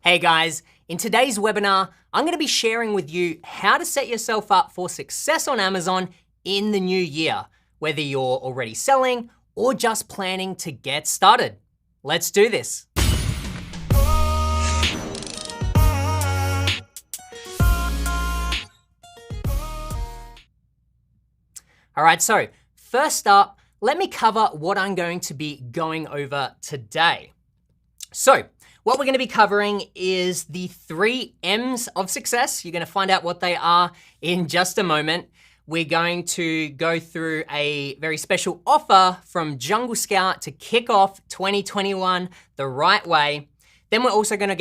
Hey guys, in today's webinar, I'm gonna be sharing with you how to set yourself up for success on Amazon in the new year, whether you're already selling or just planning to get started. Let's do this. All right, so first up, let me cover what I'm going to be going over today. So, what we're gonna be covering is the 3 M's of success. You're gonna find out what they are in just a moment. We're going to go through a very special offer from Jungle Scout to kick off 2021 the right way. Then we're also gonna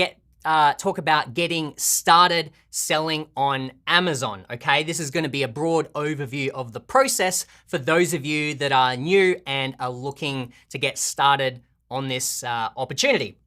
talk about getting started selling on Amazon, okay? This is gonna be a broad overview of the process for those of you that are new and are looking to get started on this opportunity.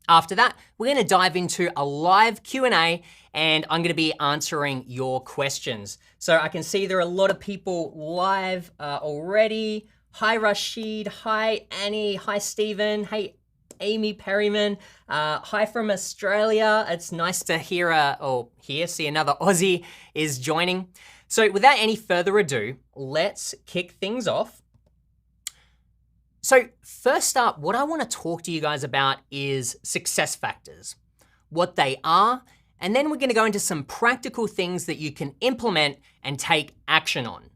After that, we're gonna dive into a live Q&A and I'm gonna be answering your questions. So I can see there are a lot of people live already. Hi Rashid, hi Annie, hi Stephen, hey Amy Perryman, hi from Australia. It's nice to see another Aussie is joining. So without any further ado, let's kick things off. So first up, what I wanna talk to you guys about is success factors, what they are, and then we're gonna go into some practical things that you can implement and take action on.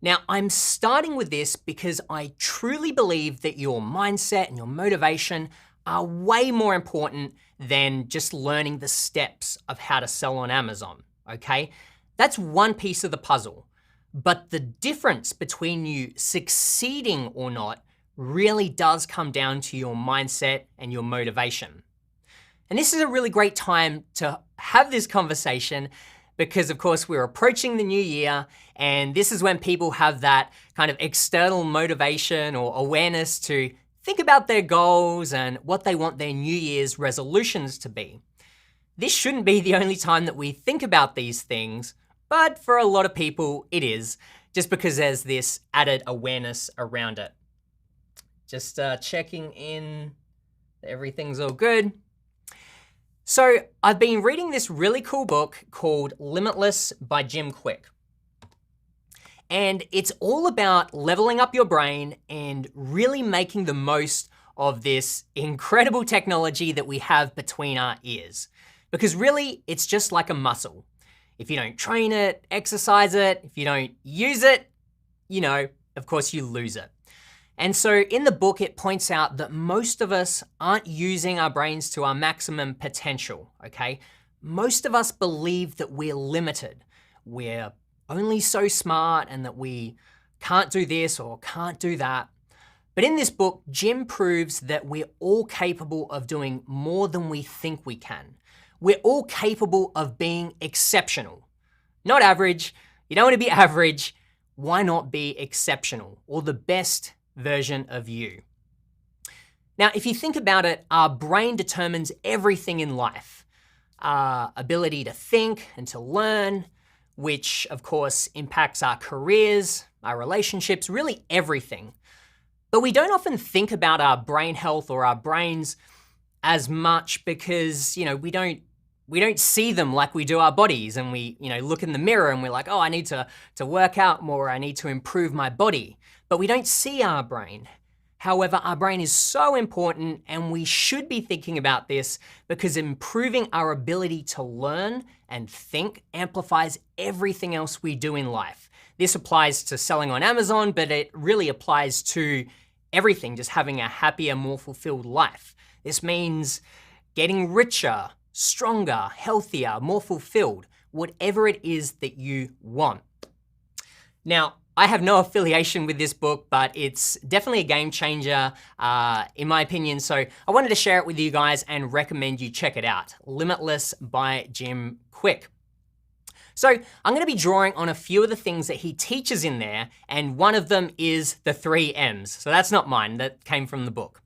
Now, I'm starting with this because I truly believe that your mindset and your motivation are way more important than just learning the steps of how to sell on Amazon, okay? That's one piece of the puzzle, but the difference between you succeeding or not really does come down to your mindset and your motivation. And this is a really great time to have this conversation because of course we're approaching the new year and this is when people have that kind of external motivation or awareness to think about their goals and what they want their New Year's resolutions to be. This shouldn't be the only time that we think about these things, but for a lot of people it is, just because there's this added awareness around it. Just checking in, everything's all good. So I've been reading this really cool book called Limitless by Jim Kwik. And it's all about leveling up your brain and really making the most of this incredible technology that we have between our ears. Because really, it's just like a muscle. If you don't train it, exercise it, if you don't use it, of course you lose it. And so in the book, it points out that most of us aren't using our brains to our maximum potential, okay? Most of us believe that we're limited. We're only so smart and that we can't do this or can't do that. But in this book, Jim proves that we're all capable of doing more than we think we can. We're all capable of being exceptional, not average. You don't want to be average. Why not be exceptional or the best version of you? Now, if you think about it, our brain determines everything in life. Our ability to think and to learn, which of course impacts our careers, our relationships, really everything. But we don't often think about our brain health or our brains as much because, we don't see them like we do our bodies, and we, look in the mirror and we're like, oh, I need to work out more, I need to improve my body. But we don't see our brain. However, our brain is so important and we should be thinking about this because improving our ability to learn and think amplifies everything else we do in life. This applies to selling on Amazon, but it really applies to everything, just having a happier, more fulfilled life. This means getting richer, stronger, healthier, more fulfilled, whatever it is that you want. Now, I have no affiliation with this book, but it's definitely a game changer in my opinion. So I wanted to share it with you guys and recommend you check it out. Limitless by Jim Kwik. So I'm gonna be drawing on a few of the things that he teaches in there, and one of them is the 3 M's. So that's not mine, that came from the book.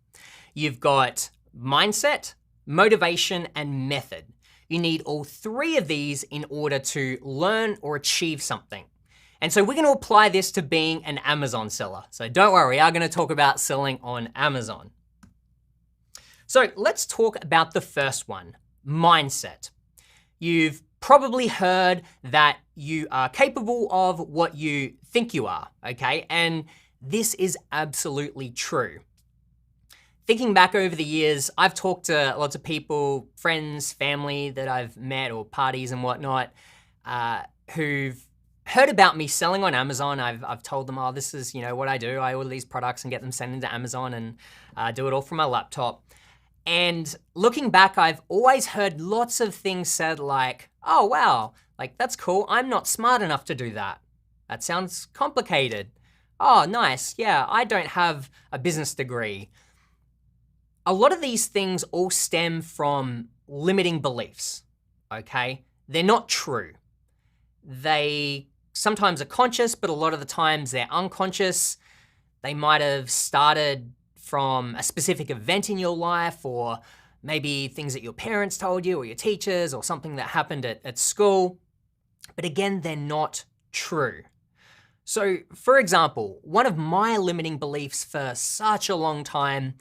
You've got mindset, motivation, and method. You need all 3 of these in order to learn or achieve something. And so we're gonna apply this to being an Amazon seller. So don't worry, we are gonna talk about selling on Amazon. So let's talk about the first one, mindset. You've probably heard that you are capable of what you think you are, okay? And this is absolutely true. Thinking back over the years, I've talked to lots of people, friends, family that I've met or parties and whatnot, who've heard about me selling on Amazon. I've told them, oh, this is what I do. I order these products and get them sent into Amazon and do it all from my laptop. And looking back, I've always heard lots of things said like, oh, wow, like that's cool. I'm not smart enough to do that. That sounds complicated. Oh, nice. Yeah, I don't have a business degree. A lot of these things all stem from limiting beliefs, okay? They're not true. They sometimes are conscious, but a lot of the times they're unconscious. They might have started from a specific event in your life, or maybe things that your parents told you or your teachers or something that happened at school. But again, they're not true. So for example, one of my limiting beliefs for such a long time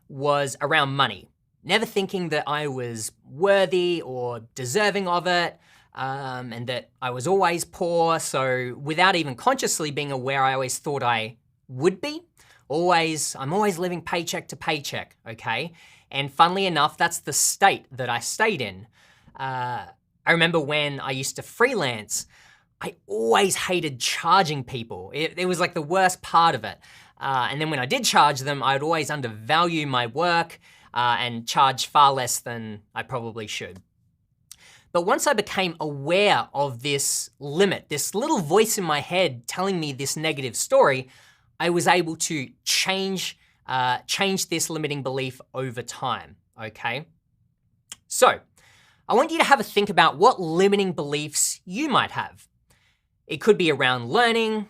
was around money. Never thinking that I was worthy or deserving of it, and that I was always poor. So without even consciously being aware, I always thought I would be. I'm always living paycheck to paycheck, okay? And funnily enough, that's the state that I stayed in. I remember when I used to freelance, I always hated charging people. It was like the worst part of it. And then when I did charge them, I'd always undervalue my work and charge far less than I probably should. But once I became aware of this limit, this little voice in my head telling me this negative story, I was able to change this limiting belief over time, okay? So I want you to have a think about what limiting beliefs you might have. It could be around learning.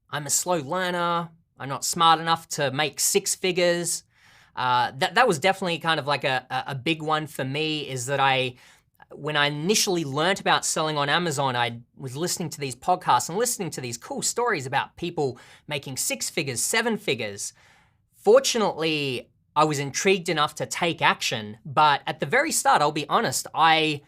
I'm a slow learner. I'm not smart enough to make six figures. That was definitely kind of like a big one for me, is that when I initially learned about selling on Amazon, I was listening to these podcasts and listening to these cool stories about people making six figures, seven figures. Fortunately, I was intrigued enough to take action, but at the very start, I'll be honest, I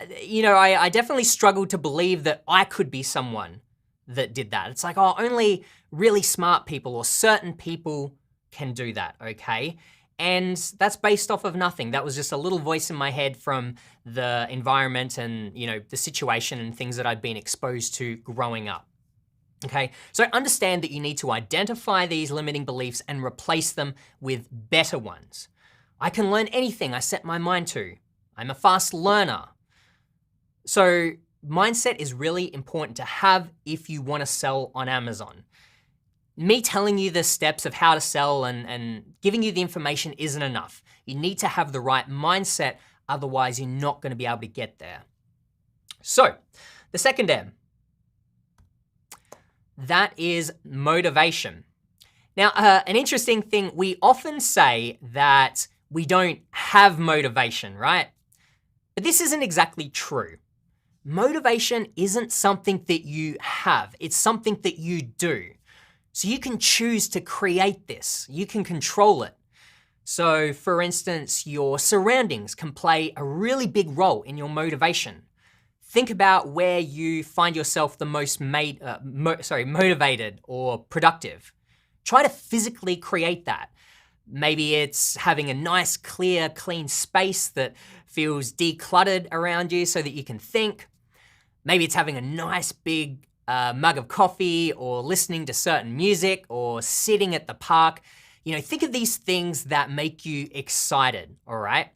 definitely struggled to believe that I could be someone that did that. It's like, oh, only really smart people or certain people can do that, okay? And that's based off of nothing. That was just a little voice in my head from the environment and the situation and things that I'd been exposed to growing up. Okay, so understand that you need to identify these limiting beliefs and replace them with better ones. I can learn anything I set my mind to. I'm a fast learner. So mindset is really important to have if you want to sell on Amazon. Me telling you the steps of how to sell and giving you the information isn't enough. You need to have the right mindset, otherwise you're not going to be able to get there. So, the second M, that is motivation. Now, an interesting thing, we often say that we don't have motivation, right? But this isn't exactly true. Motivation isn't something that you have, it's something that you do. So you can choose to create this, you can control it. So for instance, your surroundings can play a really big role in your motivation. Think about where you find yourself the most motivated or productive. Try to physically create that. Maybe it's having a nice, clear, clean space that feels decluttered around you so that you can think. Maybe it's having a nice big mug of coffee, or listening to certain music, or sitting at the park. Think of these things that make you excited, all right?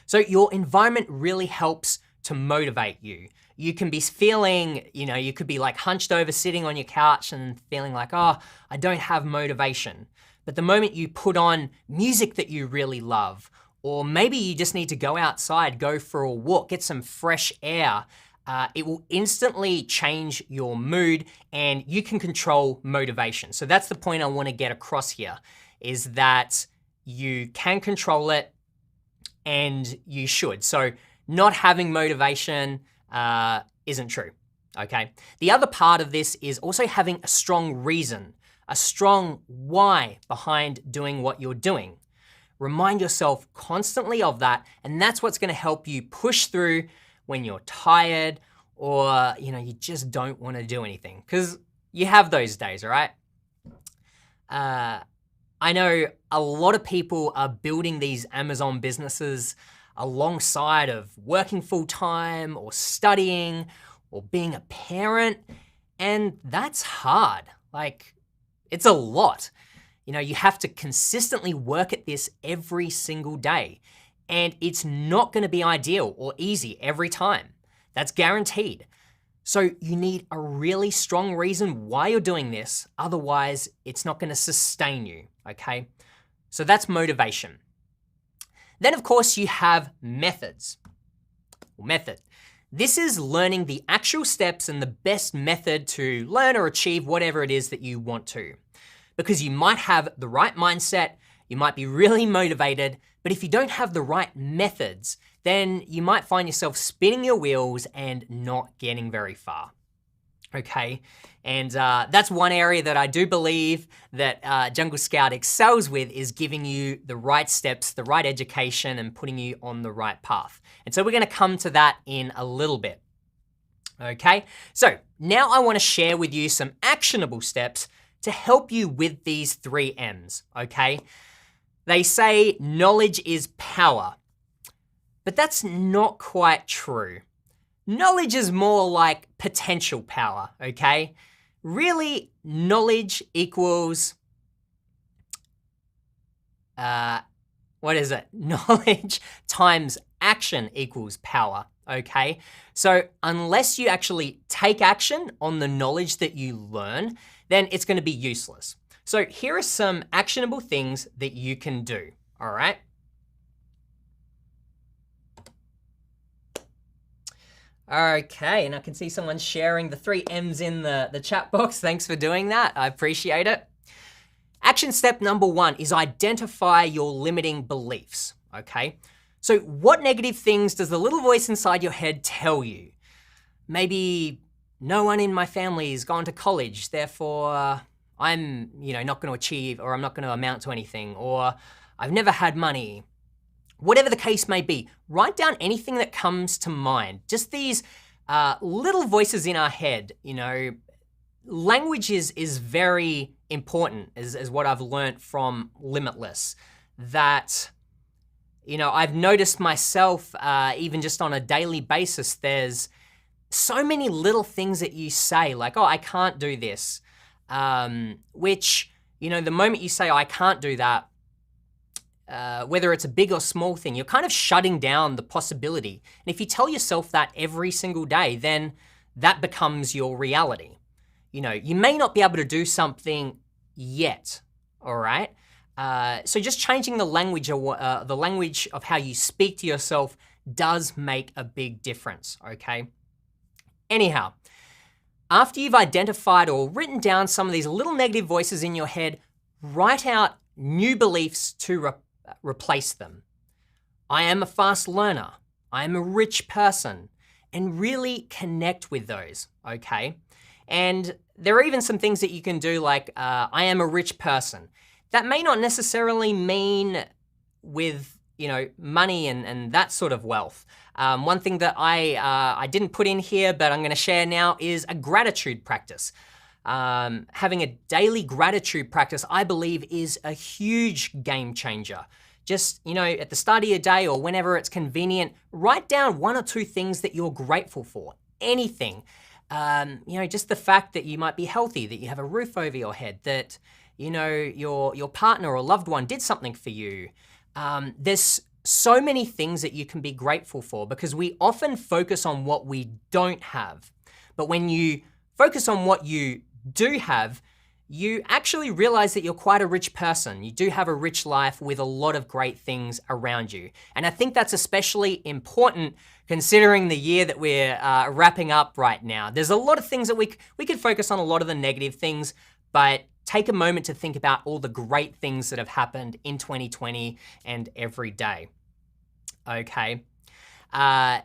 So your environment really helps to motivate you. You can be feeling, you could be like hunched over sitting on your couch and feeling like, oh, I don't have motivation. But the moment you put on music that you really love, or maybe you just need to go outside, go for a walk, get some fresh air, it will instantly change your mood and you can control motivation. So that's the point I want to get across here, is that you can control it and you should. So not having motivation isn't true, okay? The other part of this is also having a strong reason, a strong why behind doing what you're doing. Remind yourself constantly of that, and that's what's gonna help you push through when you're tired or you just don't wanna do anything, because you have those days, all right? I know a lot of people are building these Amazon businesses alongside of working full time or studying or being a parent, and that's hard. Like, it's a lot. You have to consistently work at this every single day, and it's not gonna be ideal or easy every time. That's guaranteed. So you need a really strong reason why you're doing this, otherwise it's not gonna sustain you, okay? So that's motivation. Then of course you have methods. Method. This is learning the actual steps and the best method to learn or achieve whatever it is that you want to. Because you might have the right mindset, you might be really motivated, but if you don't have the right methods, then you might find yourself spinning your wheels and not getting very far. Okay, and that's one area that I do believe that Jungle Scout excels with, is giving you the right steps, the right education, and putting you on the right path. And so we're gonna come to that in a little bit. Okay, so now I wanna share with you some actionable steps to help you with these 3 M's, okay? They say knowledge is power, but that's not quite true. Knowledge is more like potential power, okay? Really, knowledge equals, what is it? Knowledge times action equals power, okay? So unless you actually take action on the knowledge that you learn, then it's gonna be useless. So here are some actionable things that you can do, all right? Okay, and I can see someone sharing the 3 M's in the chat box. Thanks for doing that, I appreciate it. Action step number 1 is identify your limiting beliefs, okay? So what negative things does the little voice inside your head tell you? Maybe no one in my family has gone to college, therefore I'm not gonna achieve, or I'm not gonna amount to anything, or I've never had money. Whatever the case may be, write down anything that comes to mind. Just these little voices in our head, language is very important, is what I've learned from Limitless. That, I've noticed myself, even just on a daily basis, there's so many little things that you say, like, oh, I can't do this. Which, the moment you say, oh, I can't do that, whether it's a big or small thing, you're kind of shutting down the possibility. And if you tell yourself that every single day, then that becomes your reality. You may not be able to do something yet, all right? So just changing the language of how you speak to yourself does make a big difference, okay? Anyhow, after you've identified or written down some of these little negative voices in your head, write out new beliefs to replace them. I am a fast learner. I am a rich person. And really connect with those, okay? And there are even some things that you can do, like I am a rich person. That may not necessarily mean with money and that sort of wealth. One thing that I didn't put in here, but I'm gonna share now, is a gratitude practice. Having a daily gratitude practice, I believe, is a huge game changer. Just, at the start of your day or whenever it's convenient, write down 1 or 2 things that you're grateful for, anything. Just the fact that you might be healthy, that you have a roof over your head, that, your partner or loved one did something for you. There's so many things that you can be grateful for, because we often focus on what we don't have. But when you focus on what you do have, you actually realize that you're quite a rich person. You do have a rich life with a lot of great things around you. And I think that's especially important considering the year that we're wrapping up right now. There's a lot of things that we could focus on, a lot of the negative things, but take a moment to think about all the great things that have happened in 2020 and every day. Okay. All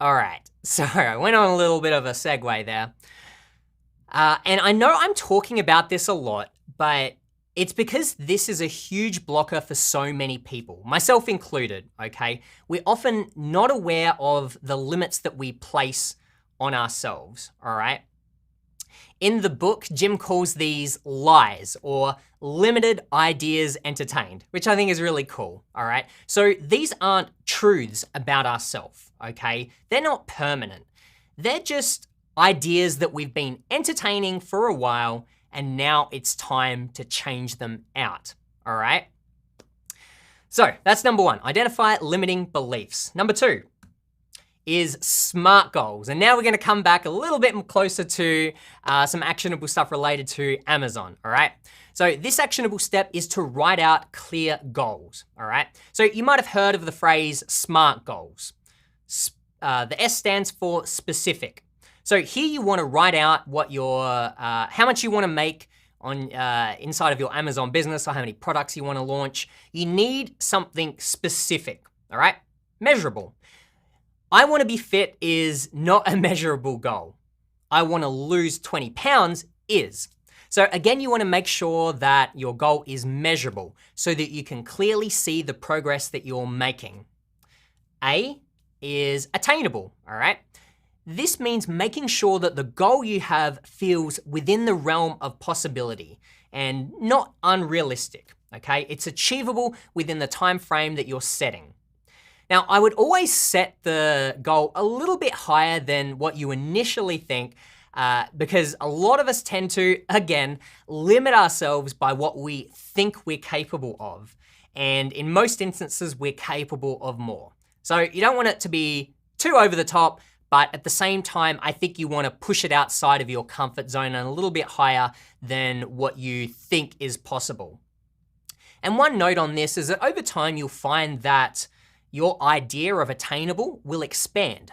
right, so I went on a little bit of a segue there. And I know I'm talking about this a lot, but It's because this is a huge blocker for so many people, myself included, okay? We're often not aware of the limits that we place on ourselves, all right? In the book, Jim calls these lies or limited ideas entertained, which I think is really cool, all right? So these aren't truths about ourselves, okay? They're not permanent. They're just ideas that we've been entertaining for a while, and now it's time to change them out, all right? So that's number one, identify limiting beliefs. Number two is SMART goals. And now we're gonna come back a little bit closer to some actionable stuff related to Amazon, all right? So this actionable step is to write out clear goals, all right? So you might have heard of the phrase SMART goals. The S stands for specific. So here you wanna write out what how much you wanna make on inside of your Amazon business, or how many products you wanna launch. You need something specific, all right? Measurable. I wanna be fit is not a measurable goal. I wanna lose 20 pounds is. So again, you wanna make sure that your goal is measurable so that you can clearly see the progress that you're making. A is attainable, all right? This means making sure that the goal you have feels within the realm of possibility and not unrealistic, okay? It's achievable within the time frame that you're setting. Now, I would always set the goal a little bit higher than what you initially think, because a lot of us tend to, again, limit ourselves by what we think we're capable of. And in most instances, we're capable of more. So you don't want it to be too over the top, but at the same time, I think you want to push it outside of your comfort zone and a little bit higher than what you think is possible. And one note on this is that over time, you'll find that your idea of attainable will expand.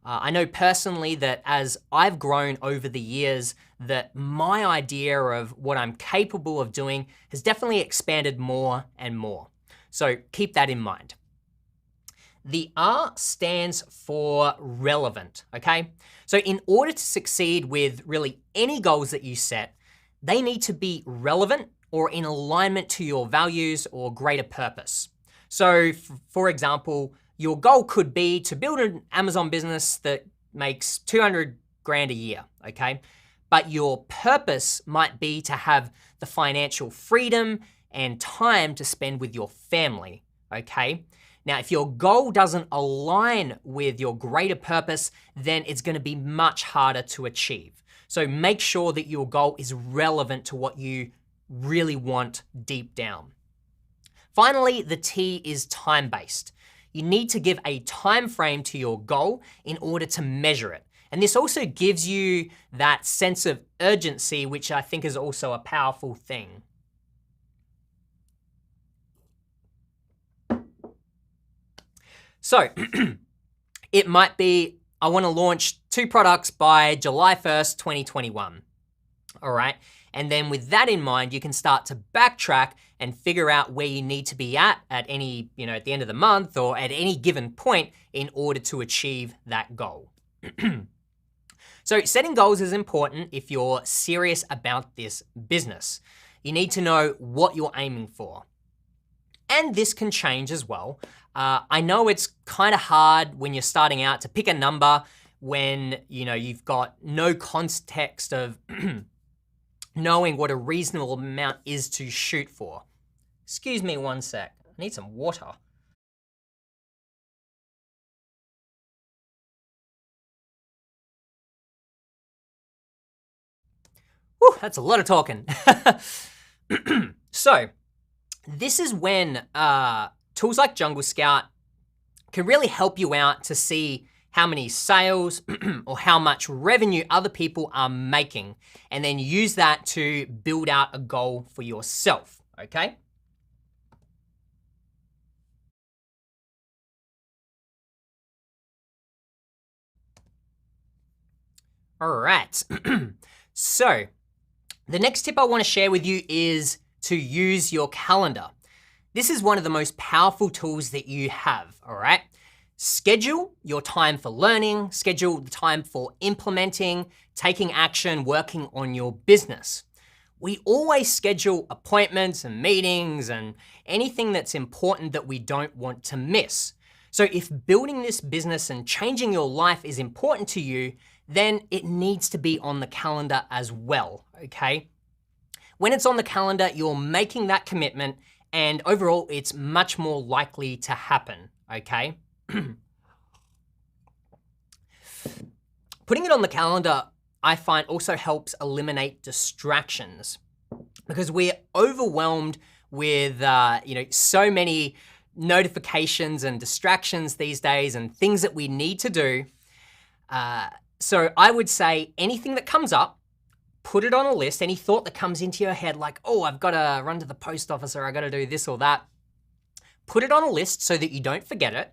I know personally that as I've grown over the years, that my idea of what I'm capable of doing has definitely expanded more and more. So keep that in mind. The R stands for relevant, okay? So in order to succeed with really any goals that you set, they need to be relevant or in alignment to your values or greater purpose. So for example, your goal could be to build an Amazon business that makes 200 grand a year, okay? But your purpose might be to have the financial freedom and time to spend with your family, okay? Now, if your goal doesn't align with your greater purpose, then it's gonna be much harder to achieve. So make sure that your goal is relevant to what you really want deep down. Finally, the T is time-based. You need to give a time frame to your goal in order to measure it. And this also gives you that sense of urgency, which I think is also a powerful thing. So it might be, I wanna launch 2 products by July 1st, 2021, all right? And then with that in mind, you can start to backtrack and figure out where you need to be at any, at the end of the month or at any given point in order to achieve that goal. So setting goals is important if you're serious about this business. You need to know what you're aiming for. And this can change as well. I know it's kind of hard when you're starting out to pick a number when you've got no context of knowing what a reasonable amount is to shoot for. Excuse me one sec, I need some water. Whew, that's a lot of talking. So, this is when tools like Jungle Scout can really help you out to see how many sales or how much revenue other people are making, and then use that to build out a goal for yourself, okay? All right, so the next tip I wanna share with you is to use your calendar. This is one of the most powerful tools that you have, all right? Schedule your time for learning, schedule the time for implementing, taking action, working on your business. We always schedule appointments and meetings and anything that's important that we don't want to miss. So if building this business and changing your life is important to you, then it needs to be on the calendar as well, okay? When it's on the calendar, you're making that commitment, and overall, it's much more likely to happen, okay? Putting it on the calendar, I find, also helps eliminate distractions, because we're overwhelmed with so many notifications and distractions these days and things that we need to do. So I would say anything that comes up, put it on a list. Any thought that comes into your head like, oh, I've got to run to the post office, or I got to do this or that, put it on a list so that you don't forget it,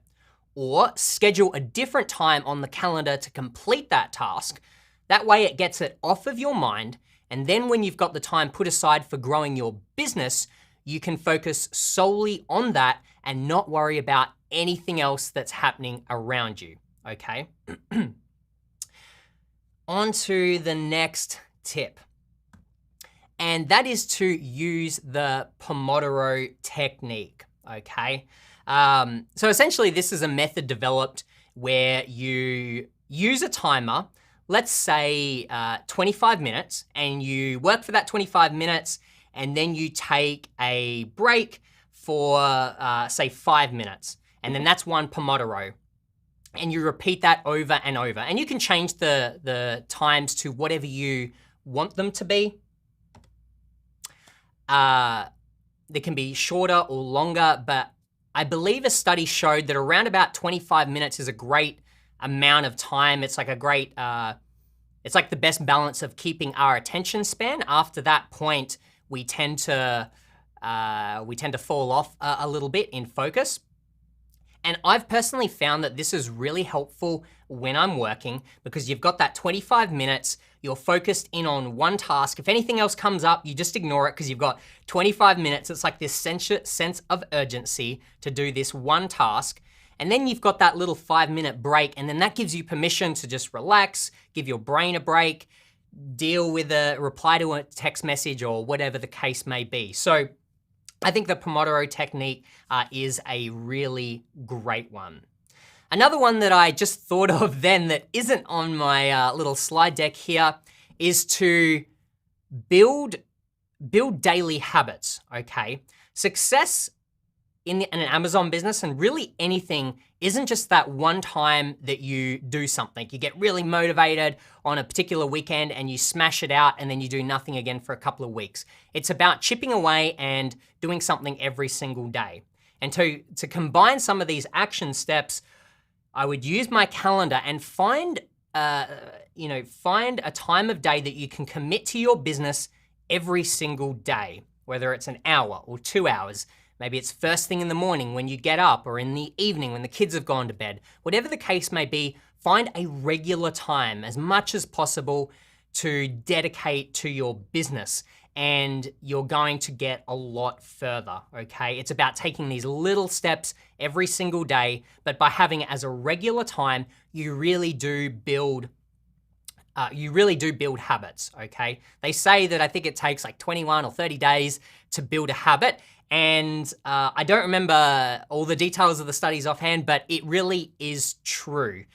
or schedule a different time on the calendar to complete that task. That way it gets it off of your mind, and then when you've got the time put aside for growing your business, you can focus solely on that and not worry about anything else that's happening around you, okay? On to the next tip, and that is to use the Pomodoro technique, okay? So essentially this is a method developed where you use a timer, let's say 25 minutes, and you work for that 25 minutes, and then you take a break for say 5 minutes, and then that's one Pomodoro. And you repeat that over and over. And you can change the times to whatever you want them to be. They can be shorter or longer, but I believe a study showed that around about 25 minutes is a great amount of time. It's like a great, it's like the best balance of keeping our attention span. After that point, we tend to fall off a little bit in focus. And I've personally found that this is really helpful when I'm working, because you've got that 25 minutes, you're focused in on one task. If anything else comes up, you just ignore it because you've got 25 minutes. It's like this sense of urgency to do this one task. And then you've got that little 5-minute break, and then that gives you permission to just relax, give your brain a break, deal with a reply to a text message or whatever the case may be. So I think the Pomodoro technique is a really great one. Another one that I just thought of then that isn't on my little slide deck here is to build daily habits, okay? Success in an Amazon business and really anything isn't just that one time that you do something. You get really motivated on a particular weekend and you smash it out and then you do nothing again for a couple of weeks. It's about chipping away and doing something every single day. And to combine some of these action steps, I would use my calendar and find a time of day that you can commit to your business every single day, whether it's an hour or 2 hours. Maybe it's first thing in the morning when you get up, or in the evening when the kids have gone to bed. Whatever the case may be, find a regular time as much as possible to dedicate to your business, and you're going to get a lot further, okay? It's about taking these little steps every single day, but by having it as a regular time, you really do build habits, okay? They say that I think it takes like 21 or 30 days to build a habit. And I don't remember all the details of the studies offhand, but it really is true.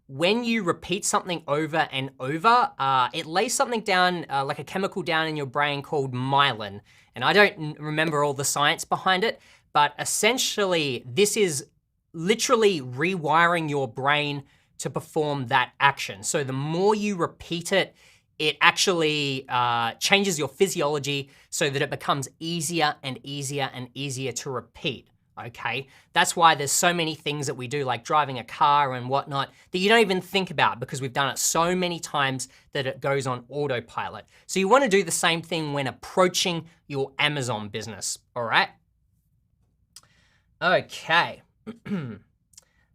When you repeat something over and over, it lays something down, like a chemical down in your brain called myelin. And I don't remember all the science behind it, but essentially this is literally rewiring your brain to perform that action. So the more you repeat it, it actually changes your physiology so that it becomes easier and easier and easier to repeat, okay? That's why there's so many things that we do, like driving a car and whatnot, that you don't even think about because we've done it so many times that it goes on autopilot. So you wanna do the same thing when approaching your Amazon business, all right? Okay.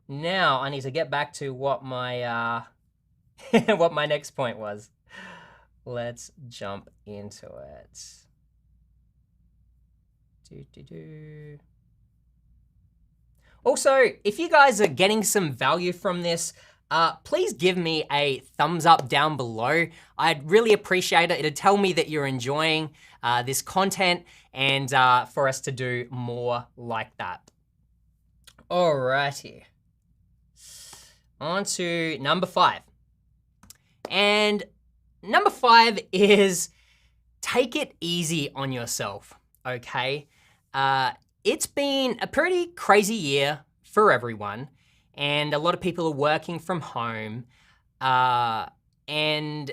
Now I need to get back to what my, what my next point was. Let's jump into it. Also, if you guys are getting some value from this, please give me a thumbs up down below. I'd really appreciate it. It'd tell me that you're enjoying this content and for us to do more like that. Alrighty. On to number 5. And number 5 is take it easy on yourself, okay? It's been a pretty crazy year for everyone, and a lot of people are working from home, and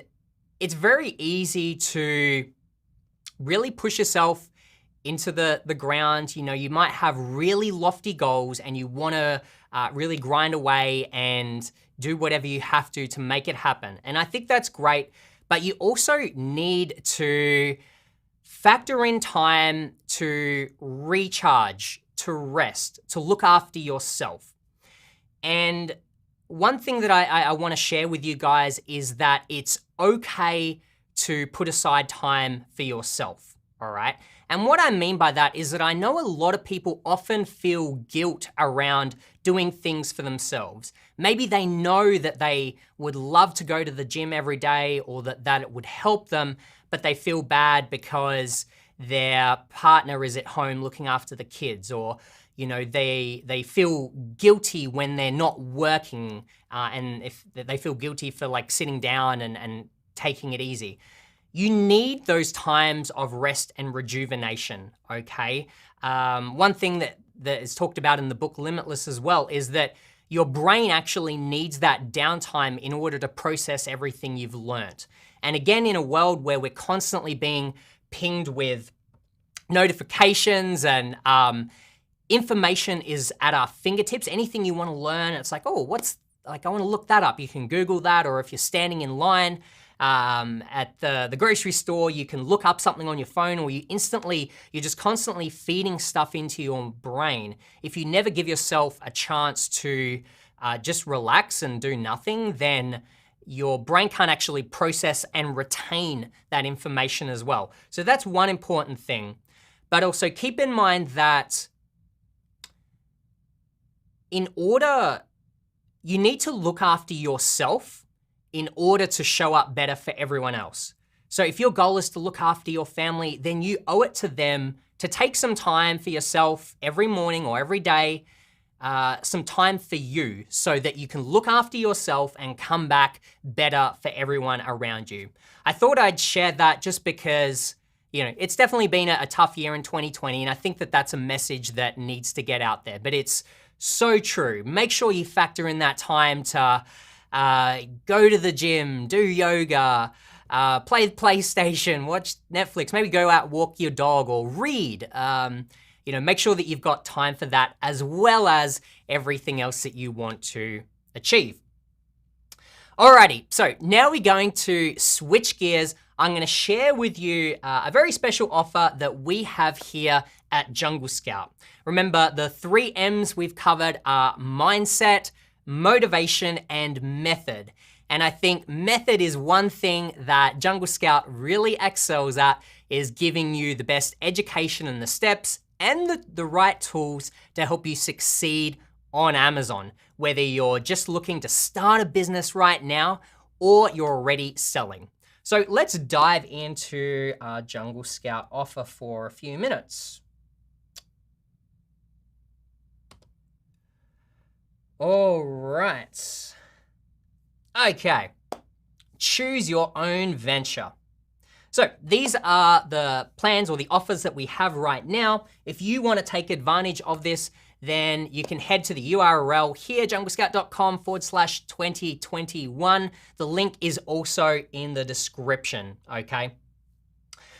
it's very easy to really push yourself into the ground. You know, you might have really lofty goals and you wanna really grind away and do whatever you have to make it happen. And I think that's great, but you also need to factor in time to recharge, to rest, to look after yourself. And one thing that I wanna share with you guys is that it's okay to put aside time for yourself, all right? And what I mean by that is that I know a lot of people often feel guilt around doing things for themselves. Maybe they know that they would love to go to the gym every day or that it would help them, but they feel bad because their partner is at home looking after the kids, or you know, they feel guilty when they're not working, and if they feel guilty for like sitting down and taking it easy. You need those times of rest and rejuvenation, okay? One thing that is talked about in the book Limitless as well is that your brain actually needs that downtime in order to process everything you've learnt. And again, in a world where we're constantly being pinged with notifications and information is at our fingertips, anything you wanna learn, it's like, oh, I wanna look that up. You can Google that, or if you're standing in line, at the grocery store, you can look up something on your phone, or you're just constantly feeding stuff into your brain. If you never give yourself a chance to just relax and do nothing, then your brain can't actually process and retain that information as well. So that's one important thing. But also keep in mind that you need to look after yourself in order to show up better for everyone else. So if your goal is to look after your family, then you owe it to them to take some time for yourself every morning or every day, some time for you so that you can look after yourself and come back better for everyone around you. I thought I'd share that just because, you know, it's definitely been a tough year in 2020, and I think that that's a message that needs to get out there, but it's so true. Make sure you factor in that time to go to the gym, do yoga, play the PlayStation, watch Netflix, maybe go out, walk your dog, or read. You know, make sure that you've got time for that as well as everything else that you want to achieve. Alrighty, so now we're going to switch gears. I'm gonna share with you a very special offer that we have here at Jungle Scout. Remember, the 3 M's we've covered are mindset, motivation, and method. And I think method is one thing that Jungle Scout really excels at, is giving you the best education and the steps and the right tools to help you succeed on Amazon, whether you're just looking to start a business right now or you're already selling. So let's dive into our Jungle Scout offer for a few minutes. All right. Okay, choose your own venture. So these are the plans or the offers that we have right now. If you want to take advantage of this, then you can head to the URL here, junglescout.com/2021. The link is also in the description, okay?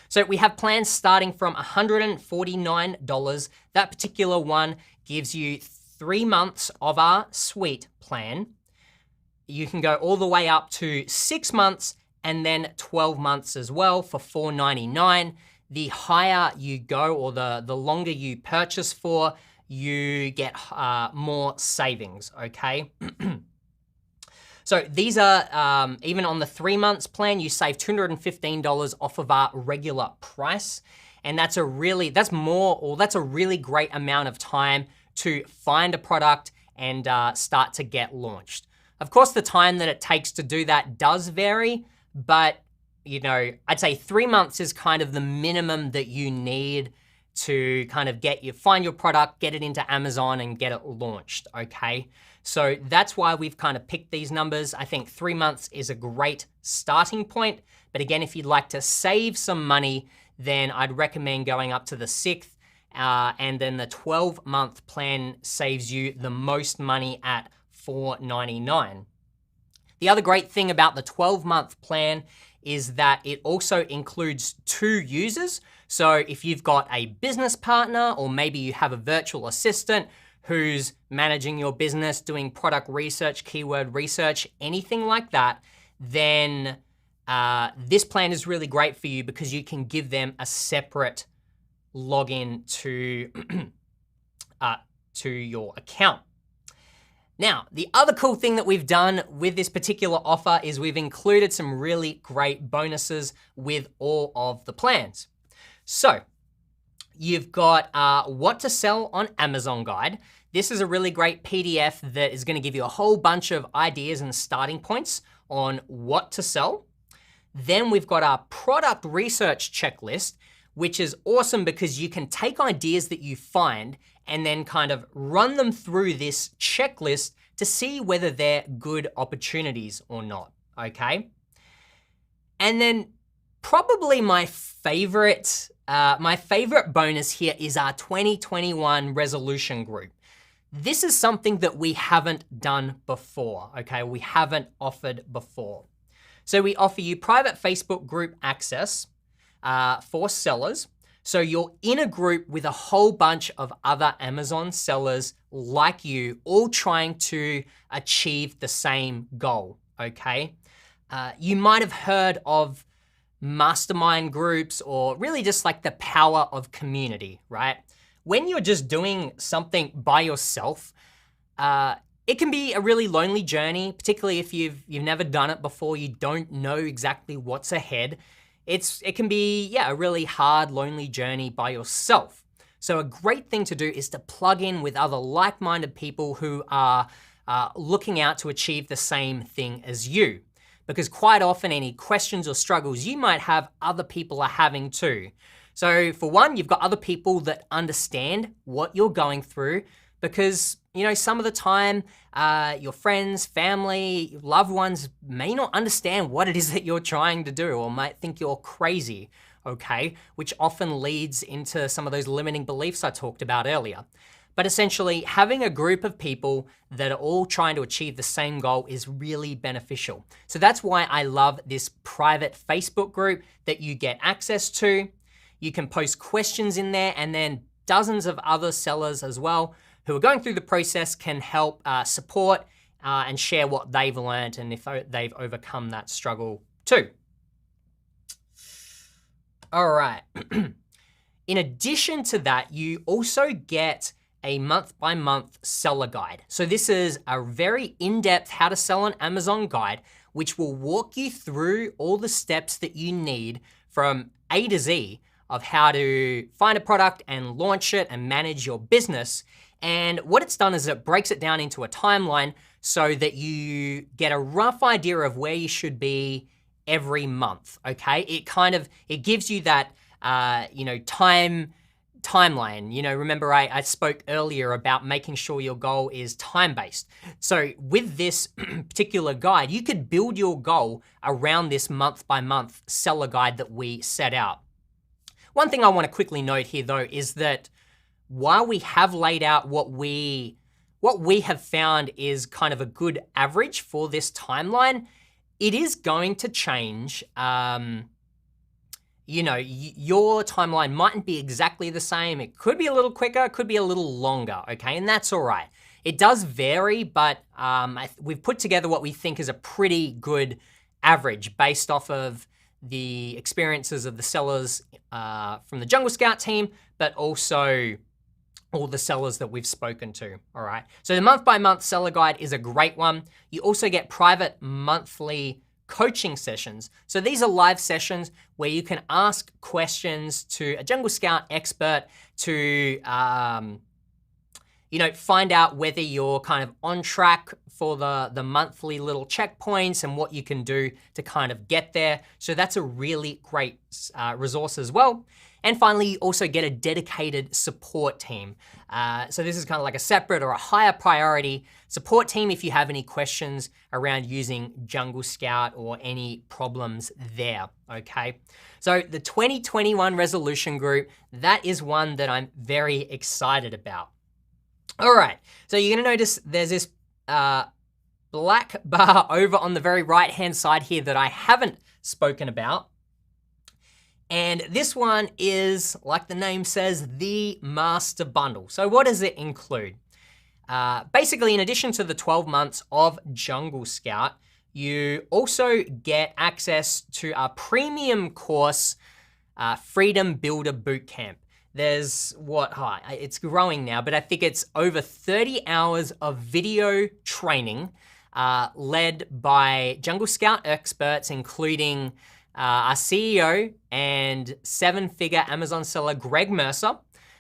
So we have plans starting from $149. That particular one gives you 3 months of our suite plan. You can go all the way up to 6 months and then 12 months as well for $499. The higher you go, or the longer you purchase for, you get more savings, okay? So these are, even on the 3 months plan, you save $215 off of our regular price. And that's a really great amount of time to find a product and start to get launched. Of course, the time that it takes to do that does vary, but I'd say 3 months is kind of the minimum that you need to kind of find your product, get it into Amazon and get it launched, okay? So that's why we've kind of picked these numbers. I think 3 months is a great starting point. But again, if you'd like to save some money, then I'd recommend going up to the 6th, and then the 12-month plan saves you the most money at $4.99. The other great thing about the 12-month plan is that it also includes 2 users. So if you've got a business partner, or maybe you have a virtual assistant who's managing your business, doing product research, keyword research, anything like that, then this plan is really great for you because you can give them a separate login to your account. Now, the other cool thing that we've done with this particular offer is we've included some really great bonuses with all of the plans. So you've got what to sell on Amazon guide. This is a really great PDF that is gonna give you a whole bunch of ideas and starting points on what to sell. Then we've got our product research checklist, which is awesome because you can take ideas that you find and then kind of run them through this checklist to see whether they're good opportunities or not, okay? And then probably my favorite bonus here is our 2021 resolution group. This is something that we haven't done before, okay? We haven't offered before. So we offer you private Facebook group access for sellers. So you're in a group with a whole bunch of other Amazon sellers like you, all trying to achieve the same goal, okay? You might have heard of mastermind groups, or really just like the power of community, right? When you're just doing something by yourself, it can be a really lonely journey, particularly if you've never done it before, you don't know exactly what's ahead. It can be, a really hard, lonely journey by yourself. So a great thing to do is to plug in with other like-minded people who are looking out to achieve the same thing as you. Because quite often any questions or struggles you might have, other people are having too. So for one, you've got other people that understand what you're going through, because some of the time your friends, family, loved ones may not understand what it is that you're trying to do, or might think you're crazy, okay? Which often leads into some of those limiting beliefs I talked about earlier. But essentially, having a group of people that are all trying to achieve the same goal is really beneficial. So that's why I love this private Facebook group that you get access to. You can post questions in there, and then dozens of other sellers as well who are going through the process can help support and share what they've learned and if they've overcome that struggle too. All right. In addition to that, you also get a month-by-month seller guide. So this is a very in-depth how to sell on Amazon guide, which will walk you through all the steps that you need from A to Z of how to find a product and launch it and manage your business. And what it's done is it breaks it down into a timeline so that you get a rough idea of where you should be every month, okay? It gives you that, timeline. Remember I spoke earlier about making sure your goal is time-based. So with this particular guide, you could build your goal around this month-by-month seller guide that we set out. One thing I want to quickly note here though is that while we have laid out what we have found is kind of a good average for this timeline, it is going to change. Your timeline mightn't be exactly the same. It could be a little quicker, it could be a little longer, okay? And that's all right. It does vary, but we've put together what we think is a pretty good average based off of the experiences of the sellers from the Jungle Scout team, but also all the sellers that we've spoken to, all right? So the month-by-month seller guide is a great one. You also get private monthly coaching sessions. So these are live sessions where you can ask questions to a Jungle Scout expert to find out whether you're kind of on track for the monthly little checkpoints and what you can do to kind of get there. So that's a really great resource as well. And finally, you also get a dedicated support team. So this is kind of like a separate or a higher priority support team if you have any questions around using Jungle Scout or any problems there, okay? So the 2021 resolution group, that is one that I'm very excited about. All right, so you're gonna notice there's this black bar over on the very right-hand side here that I haven't spoken about. And this one is, like the name says, the Master Bundle. So what does it include? Basically, in addition to the 12 months of Jungle Scout, you also get access to our premium course, Freedom Builder Bootcamp. There's it's growing now, but I think it's over 30 hours of video training led by Jungle Scout experts, including our CEO and 7-figure Amazon seller Greg Mercer,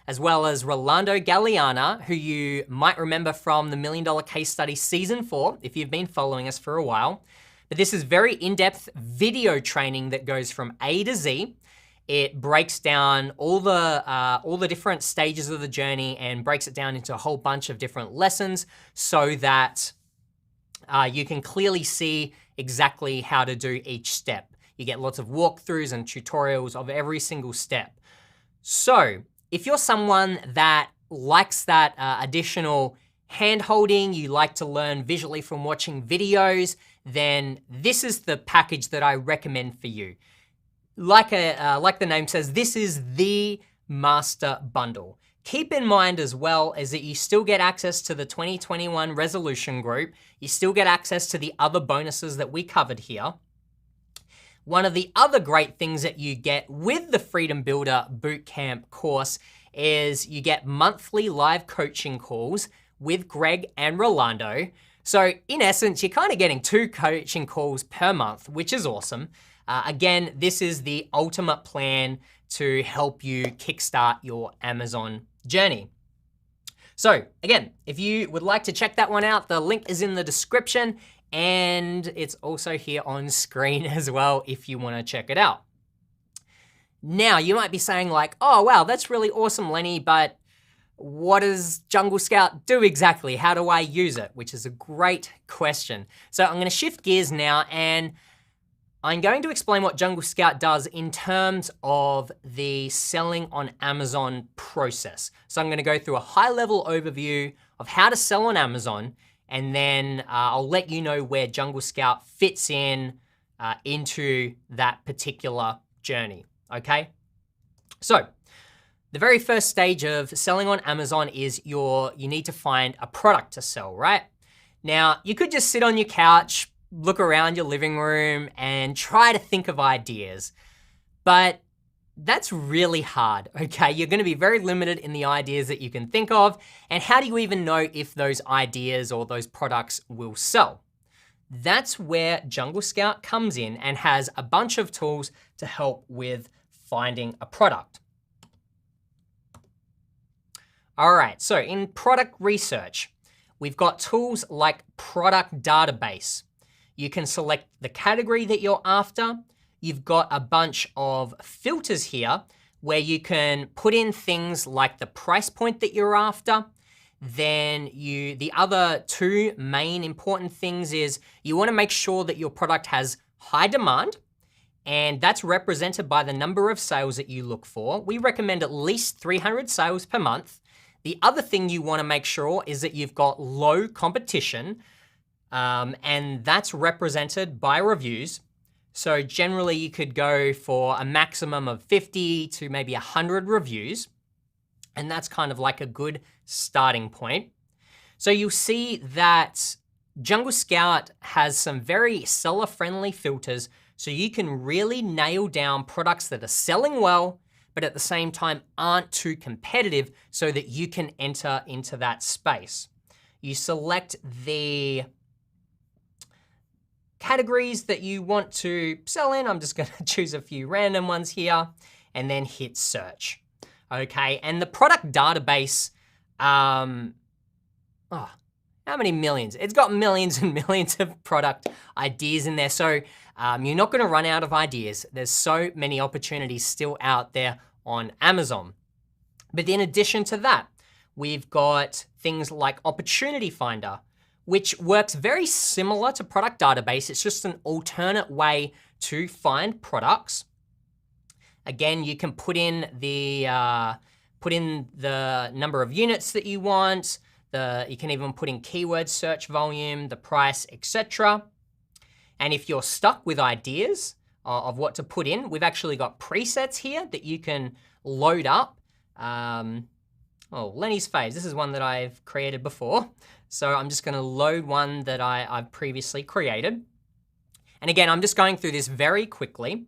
as well as Rolando Galeana, who you might remember from the $1 Million Case Study Season 4, if you've been following us for a while. But this is very in-depth video training that goes from A to Z. It breaks down all the different stages of the journey and breaks it down into a whole bunch of different lessons so that you can clearly see exactly how to do each step. You get lots of walkthroughs and tutorials of every single step. So if you're someone that likes that additional hand-holding, you like to learn visually from watching videos, then this is the package that I recommend for you. Like the name says, this is the Master Bundle. Keep in mind as well is that you still get access to the 2021 resolution group. You still get access to the other bonuses that we covered here. One of the other great things that you get with the Freedom Builder Bootcamp course is you get monthly live coaching calls with Greg and Rolando. So in essence, you're kind of getting 2 coaching calls per month, which is awesome. Again, this is the ultimate plan to help you kickstart your Amazon journey. So again, if you would like to check that one out, the link is in the description and it's also here on screen as well if you want to check it out. Now, you might be saying like, oh, wow, that's really awesome, Lenny, but what does Jungle Scout do exactly? How do I use it? Which is a great question. So I'm gonna shift gears now and I'm going to explain what Jungle Scout does in terms of the selling on Amazon process. So I'm gonna go through a high-level overview of how to sell on Amazon, and then I'll let you know where Jungle Scout fits in into that particular journey, okay? So the very first stage of selling on Amazon is you need to find a product to sell, right? Now, you could just sit on your couch, look around your living room and try to think of ideas, but that's really hard, okay? You're gonna be very limited in the ideas that you can think of, and how do you even know if those ideas or those products will sell? That's where Jungle Scout comes in and has a bunch of tools to help with finding a product. All right, so in product research, we've got tools like Product Database. You can select the category that you're after. You've got a bunch of filters here where you can put in things like the price point that you're after. Then the other 2 main important things is you wanna make sure that your product has high demand, and that's represented by the number of sales that you look for. We recommend at least 300 sales per month. The other thing you wanna make sure is that you've got low competition, and that's represented by reviews. So generally you could go for a maximum of 50 to maybe 100 reviews, and that's kind of like a good starting point. So you'll see that Jungle Scout has some very seller-friendly filters, so you can really nail down products that are selling well, but at the same time aren't too competitive so that you can enter into that space. You select the categories that you want to sell in. I'm just gonna choose a few random ones here and then hit search. Okay, and the product database oh, how many millions? It's got millions and millions of product ideas in there. So you're not gonna run out of ideas. There's so many opportunities still out there on Amazon. But in addition to that, we've got things like Opportunity Finder, which works very similar to Product Database. It's just an alternate way to find products. Again, you can put in the number of units that you want. You can even put in keyword search volume, the price, etc. And if you're stuck with ideas of what to put in, we've actually got presets here that you can load up. Oh, Lenny's Phase. This is one that I've created before. So I'm just gonna load one that I've previously created. And again, I'm just going through this very quickly.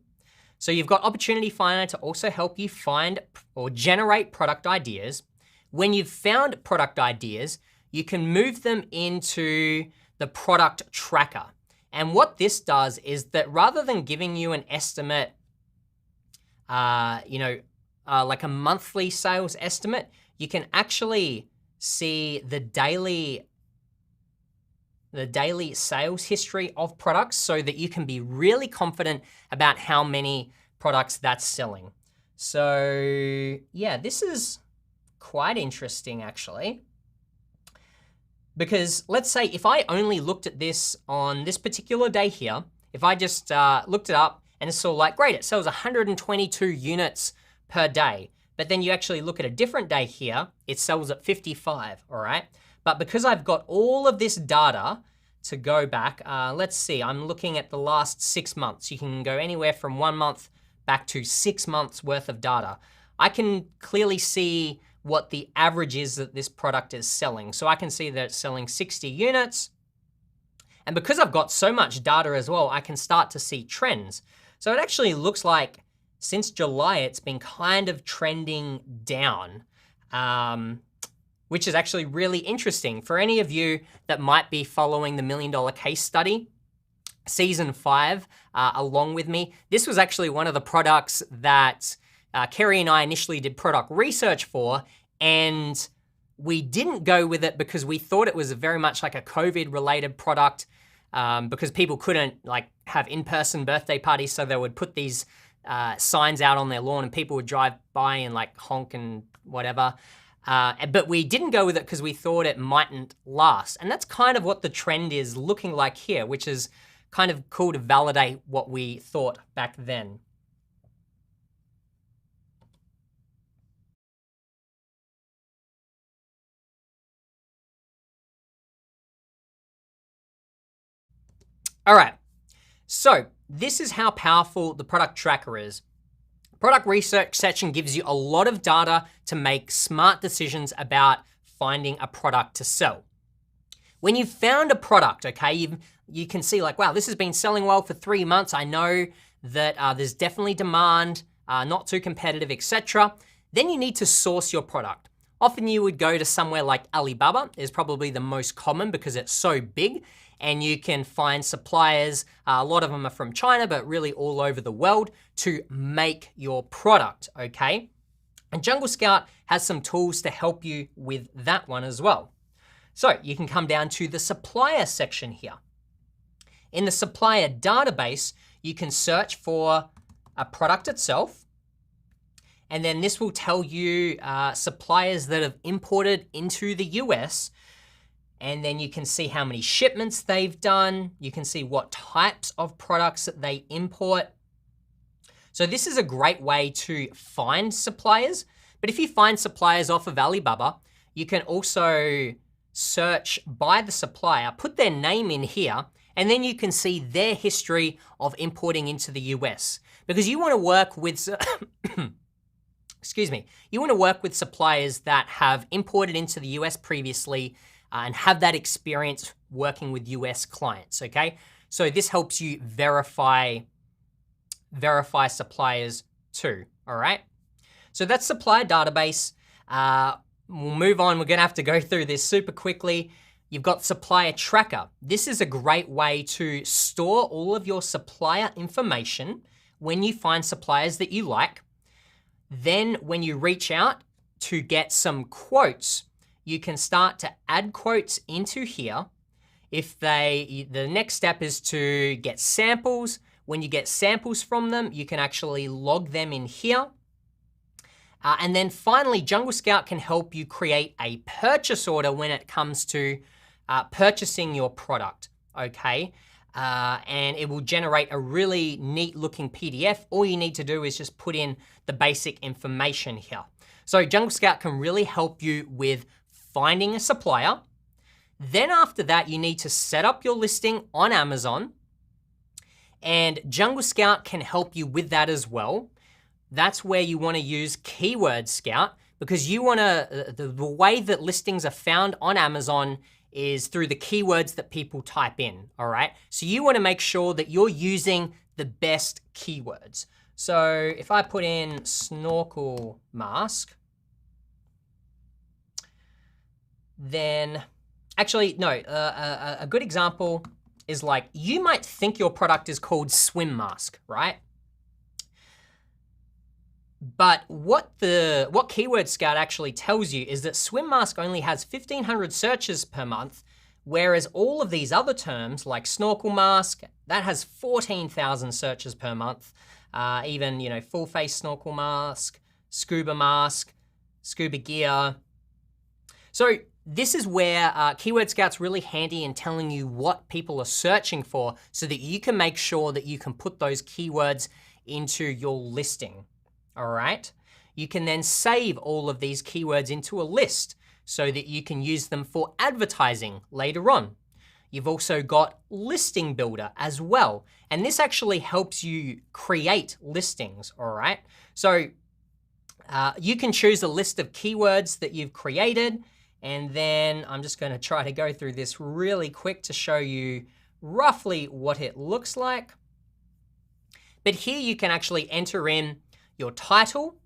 So you've got Opportunity Finder to also help you find or generate product ideas. When you've found product ideas, you can move them into the product tracker. And what this does is that rather than giving you an estimate, like a monthly sales estimate, you can actually see the daily sales history of products so that you can be really confident about how many products that's selling. So yeah, this is quite interesting actually. Because let's say if I only looked at this on this particular day here, if I just looked it up and saw like, great, it sells 122 units per day. But then you actually look at a different day here, it sells at 55, all right? But because I've got all of this data to go back, let's see, I'm looking at the last 6 months. You can go anywhere from 1 month back to 6 months worth of data. I can clearly see what the average is that this product is selling. So I can see that it's selling 60 units. And because I've got so much data as well, I can start to see trends. So it actually looks like since July, it's been kind of trending down, which is actually really interesting. For any of you that might be following the $1 Million Case Study, season 5, along with me, this was actually one of the products that Kerry and I initially did product research for, and we didn't go with it because we thought it was very much like a COVID-related product, because people couldn't like have in-person birthday parties, so they would put these signs out on their lawn and people would drive by and like honk and whatever. But we didn't go with it because we thought it mightn't last. And that's kind of what the trend is looking like here, which is kind of cool to validate what we thought back then. All right, so this is how powerful the product tracker is. Product research section gives you a lot of data to make smart decisions about finding a product to sell. When you've found a product, okay, you can see like, wow, this has been selling well for 3 months. I know that there's definitely demand, not too competitive, etc. Then you need to source your product. Often you would go to somewhere like Alibaba, is probably the most common because it's so big, and you can find suppliers, a lot of them are from China, but really all over the world to make your product, okay? And Jungle Scout has some tools to help you with that one as well. So you can come down to the supplier section here. In the supplier database, you can search for a product itself, and then this will tell you suppliers that have imported into the US, and then you can see how many shipments they've done. You can see what types of products that they import. So this is a great way to find suppliers. But if you find suppliers off of Alibaba, you can also search by the supplier, put their name in here, and then you can see their history of importing into the US. Because you want to work with, excuse me, you want to work with suppliers that have imported into the US previously, and have that experience working with US clients, okay? So this helps you verify suppliers too, all right? So that's supplier database. We'll move on, we're gonna have to go through this super quickly. You've got supplier tracker. This is a great way to store all of your supplier information when you find suppliers that you like. Then when you reach out to get some quotes, you can start to add quotes into here. The next step is to get samples. When you get samples from them, you can actually log them in here. And then finally, Jungle Scout can help you create a purchase order when it comes to purchasing your product, okay? And it will generate a really neat looking PDF. All you need to do is just put in the basic information here. So Jungle Scout can really help you with finding a supplier. Then after that, you need to set up your listing on Amazon, and Jungle Scout can help you with that as well. That's where you want to use Keyword Scout, because you want to, the way that listings are found on Amazon is through the keywords that people type in, all right? So you want to make sure that you're using the best keywords. So if I put in snorkel mask, then actually, no, a good example is like, you might think your product is called swim mask, right? But what Keyword Scout actually tells you is that swim mask only has 1,500 searches per month, whereas all of these other terms like snorkel mask, that has 14,000 searches per month. Even, you know, full face snorkel mask, scuba gear. So this is where Keyword Scout's really handy in telling you what people are searching for so that you can make sure that you can put those keywords into your listing. All right. You can then save all of these keywords into a list so that you can use them for advertising later on. You've also got Listing Builder as well. And this actually helps you create listings, all right? So you can choose a list of keywords that you've created. And then I'm just gonna try to go through this really quick to show you roughly what it looks like. But here you can actually enter in your title,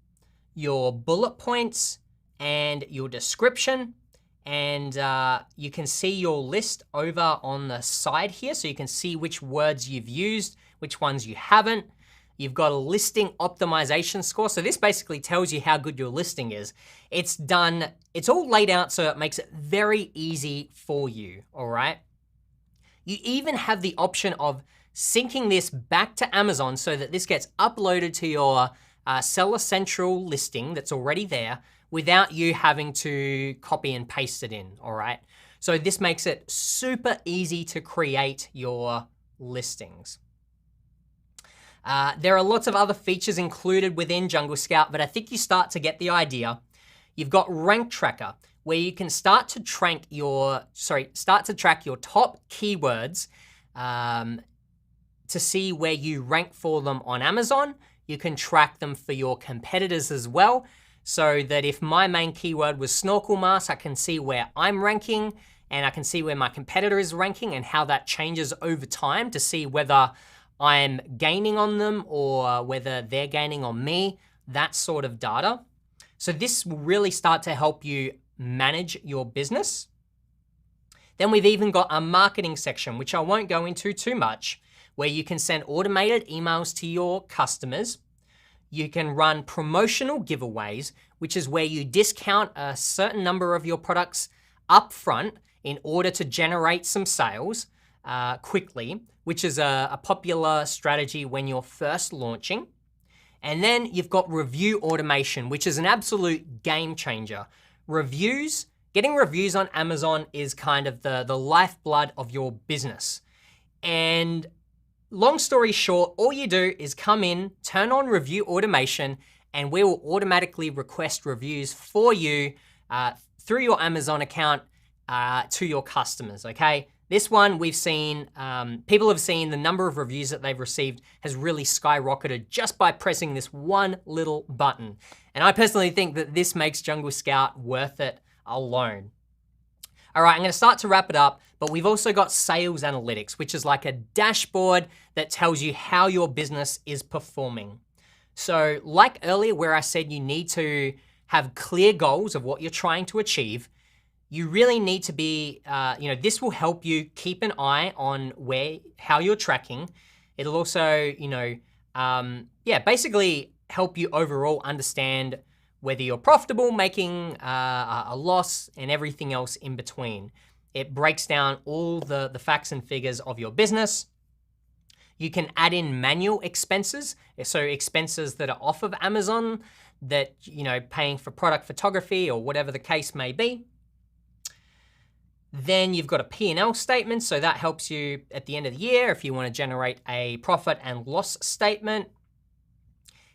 your bullet points, and your description. And you can see your list over on the side here. So you can see which words you've used, which ones you haven't. You've got a listing optimization score. So this basically tells you how good your listing is. It's all laid out so it makes it very easy for you, all right? You even have the option of syncing this back to Amazon so that this gets uploaded to your Seller Central listing that's already there without you having to copy and paste it in, all right? So this makes it super easy to create your listings. There are lots of other features included within Jungle Scout, but I think you start to get the idea. You've got Rank Tracker, where you can start to track your top keywords to see where you rank for them on Amazon. You can track them for your competitors as well, so that if my main keyword was snorkel mask, I can see where I'm ranking, and I can see where my competitor is ranking and how that changes over time to see whether I'm gaining on them or whether they're gaining on me, that sort of data. So this will really start to help you manage your business. Then we've even got a marketing section, which I won't go into too much, where you can send automated emails to your customers. You can run promotional giveaways, which is where you discount a certain number of your products upfront in order to generate some sales quickly, which is a popular strategy when you're first launching. And then you've got review automation, which is an absolute game changer. Getting reviews on Amazon is kind of the lifeblood of your business. And long story short, all you do is come in, turn on review automation, and we will automatically request reviews for you through your Amazon account to your customers, okay? This one we've seen, people have seen the number of reviews that they've received has really skyrocketed just by pressing this one little button. And I personally think that this makes Jungle Scout worth it alone. All right, I'm gonna start to wrap it up, but we've also got sales analytics, which is like a dashboard that tells you how your business is performing. So like earlier where I said you need to have clear goals of what you're trying to achieve, you really need to be, this will help you keep an eye on how you're tracking. It'll also, basically help you overall understand whether you're profitable, making a loss, and everything else in between. It breaks down all the facts and figures of your business. You can add in manual expenses, so expenses that are off of Amazon that, paying for product photography or whatever the case may be. Then you've got a P&L statement, so that helps you at the end of the year if you want to generate a profit and loss statement.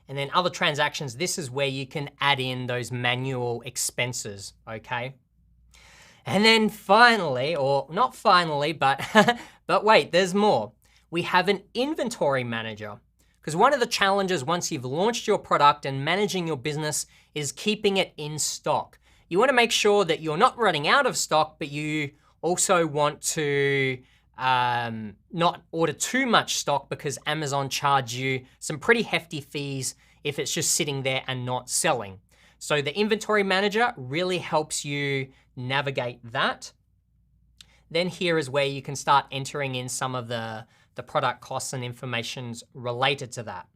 And then other transactions, this is where you can add in those manual expenses, okay? And then finally, or not finally, but, but wait, there's more. We have an inventory manager, because one of the challenges once you've launched your product and managing your business is keeping it in stock. You want to make sure that you're not running out of stock, but you also want to not order too much stock because Amazon charge you some pretty hefty fees if it's just sitting there and not selling. So the inventory manager really helps you navigate that. Then here is where you can start entering in some of the product costs and informations related to that.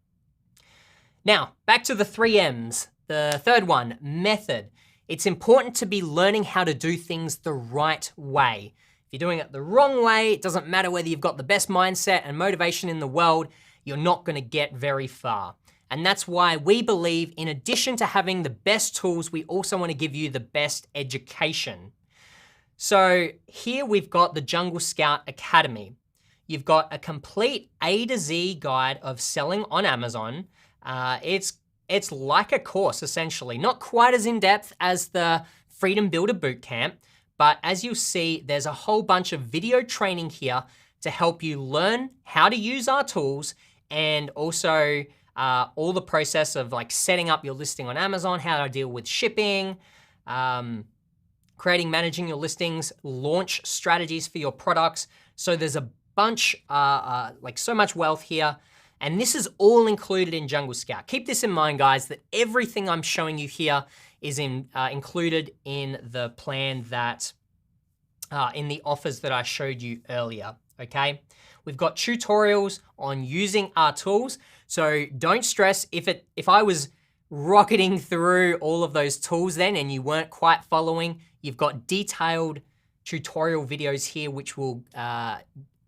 Now, back to the 3 M's. The third one, method. It's important to be learning how to do things the right way. If you're doing it the wrong way, it doesn't matter whether you've got the best mindset and motivation in the world, you're not gonna get very far. And that's why we believe, in addition to having the best tools, we also wanna give you the best education. So here we've got the Jungle Scout Academy. You've got a complete A to Z guide of selling on Amazon. It's like a course, essentially. Not quite as in-depth as the Freedom Builder Bootcamp, but as you see, there's a whole bunch of video training here to help you learn how to use our tools, and also all the process of like setting up your listing on Amazon, how to deal with shipping, creating, managing your listings, launch strategies for your products. So there's a bunch, like so much wealth here. And this is all included in Jungle Scout. Keep this in mind, guys, that everything I'm showing you here is included in the plan that, in the offers that I showed you earlier, okay? We've got tutorials on using our tools. So don't stress if I was rocketing through all of those tools then and you weren't quite following, you've got detailed tutorial videos here which will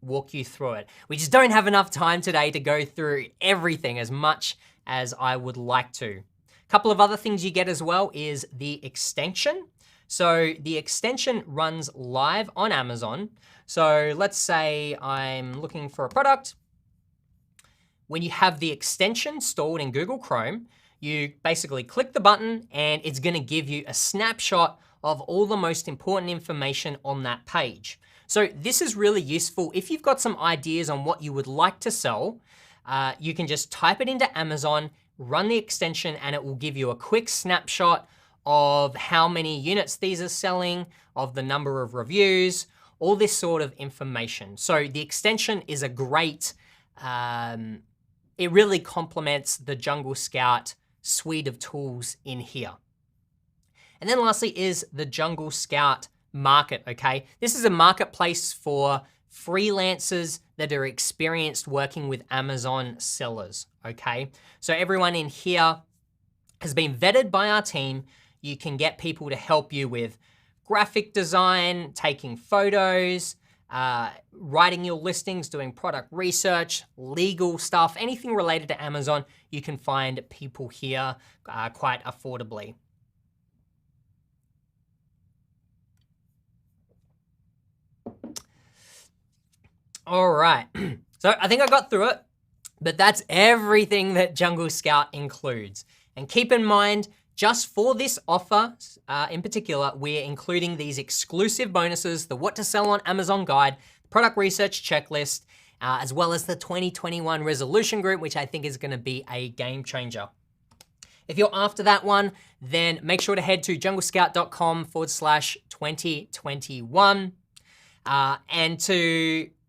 walk you through it. We just don't have enough time today to go through everything as much as I would like to. A couple of other things you get as well is the extension. So the extension runs live on Amazon. So let's say I'm looking for a product. When you have the extension stored in Google Chrome, you basically click the button and it's gonna give you a snapshot of all the most important information on that page. So this is really useful. If you've got some ideas on what you would like to sell, you can just type it into Amazon, run the extension, and it will give you a quick snapshot of how many units these are selling, of the number of reviews, all this sort of information. So the extension is a great, it really complements the Jungle Scout suite of tools in here. And then lastly is the Jungle Scout Market, okay? This is a marketplace for freelancers that are experienced working with Amazon sellers, okay? So everyone in here has been vetted by our team. You can get people to help you with graphic design, taking photos, writing your listings, doing product research, legal stuff, anything related to Amazon, you can find people here quite affordably. All right, so I think I got through it, but that's everything that Jungle Scout includes. And keep in mind, just for this offer in particular, we're including these exclusive bonuses, the What to Sell on Amazon guide, product research checklist, as well as the 2021 resolution group, which I think is gonna be a game changer. If you're after that one, then make sure to head to junglescout.com/2021.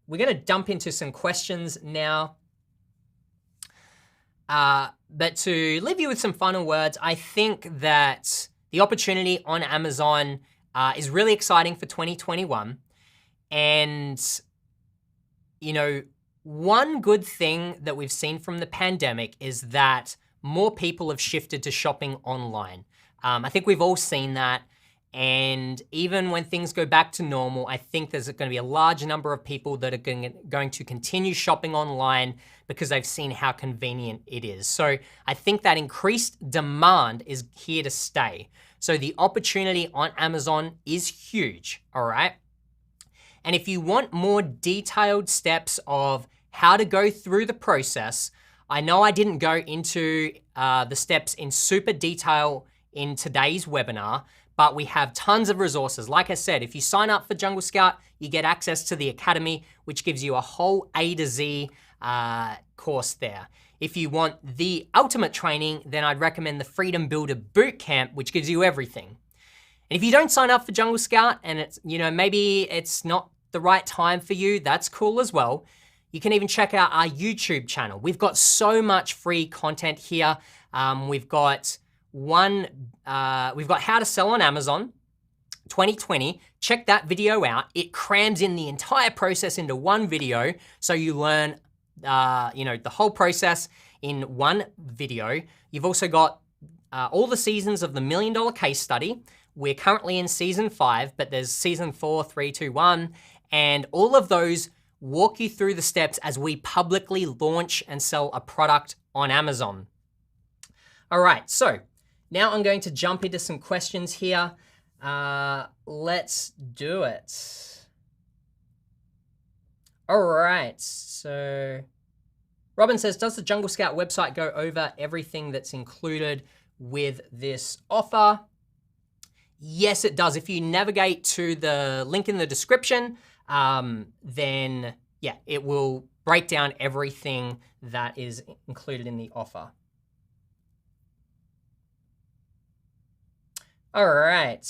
We're gonna dump into some questions now. But to leave you with some final words, I think that the opportunity on Amazon is really exciting for 2021. And, you know, one good thing that we've seen from the pandemic is that more people have shifted to shopping online. I think we've all seen that. And even when things go back to normal, I think there's going to be a large number of people that are going to continue shopping online because they've seen how convenient it is. So I think that increased demand is here to stay. So the opportunity on Amazon is huge, all right? And if you want more detailed steps of how to go through the process, I know I didn't go into the steps in super detail in today's webinar, but we have tons of resources. Like I said, if you sign up for Jungle Scout, you get access to the Academy, which gives you a whole A to Z course there. If you want the ultimate training, then I'd recommend the Freedom Builder Bootcamp, which gives you everything. And if you don't sign up for Jungle Scout and it's, maybe it's not the right time for you, that's cool as well. You can even check out our YouTube channel. We've got so much free content here. We've got how to sell on Amazon 2020. Check that video out. It crams in the entire process into one video, so you learn, the whole process in one video. You've also got all the seasons of the $1 Million Case Study. We're currently in season 5, but there's season 4, 3, 2, 1, and all of those walk you through the steps as we publicly launch and sell a product on Amazon. All right, so now I'm going to jump into some questions here. Let's do it. All right, so Robin says, does the Jungle Scout website go over everything that's included with this offer? Yes, it does. If you navigate to the link in the description, then yeah, it will break down everything that is included in the offer. All right.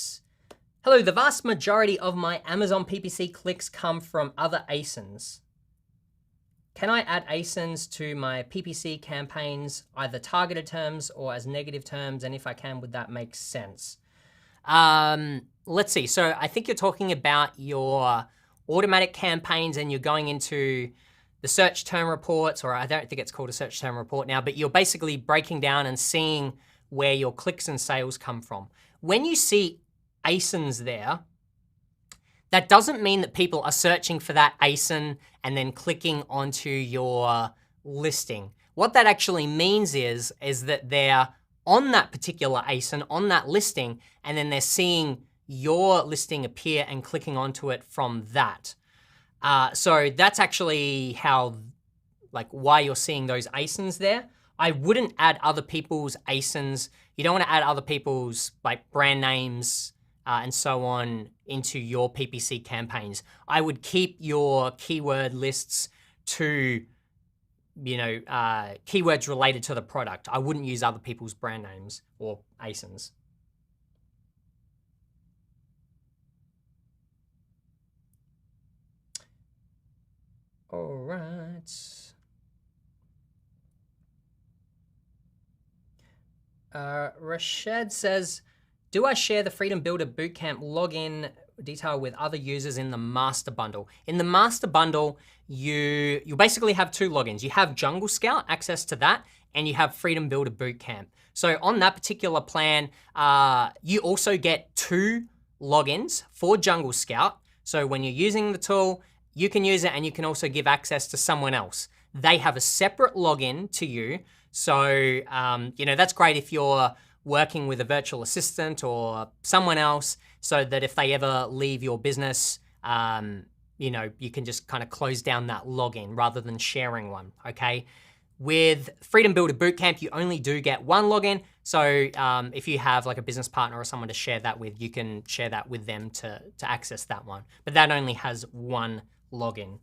Hello, the vast majority of my Amazon PPC clicks come from other ASINs. Can I add ASINs to my PPC campaigns, either targeted terms or as negative terms? And if I can, would that make sense? Let's see. So I think you're talking about your automatic campaigns and you're going into the search term reports, or I don't think it's called a search term report now, but you're basically breaking down and seeing where your clicks and sales come from. When you see ASINs there, that doesn't mean that people are searching for that ASIN and then clicking onto your listing. What that actually means is that they're on that particular ASIN, on that listing, and then they're seeing your listing appear and clicking onto it from that. So that's actually why you're seeing those ASINs there. I wouldn't add other people's ASINs. You don't want to add other people's brand names and so on into your PPC campaigns. I would keep your keyword lists to, keywords related to the product. I wouldn't use other people's brand names or ASINs. All right. Rashad says, do I share the Freedom Builder Bootcamp login detail with other users in the master bundle? In the master bundle, you basically have 2 logins. You have Jungle Scout, access to that, and you have Freedom Builder Bootcamp. So on that particular plan, you also get 2 logins for Jungle Scout. So when you're using the tool, you can use it and you can also give access to someone else. They have a separate login to you. So, that's great if you're working with a virtual assistant or someone else, so that if they ever leave your business, you can just kind of close down that login rather than sharing one, okay? With Freedom Builder Bootcamp, you only do get 1 login. So if you have a business partner or someone to share that with, you can share that with them to access that one. But that only has 1 login.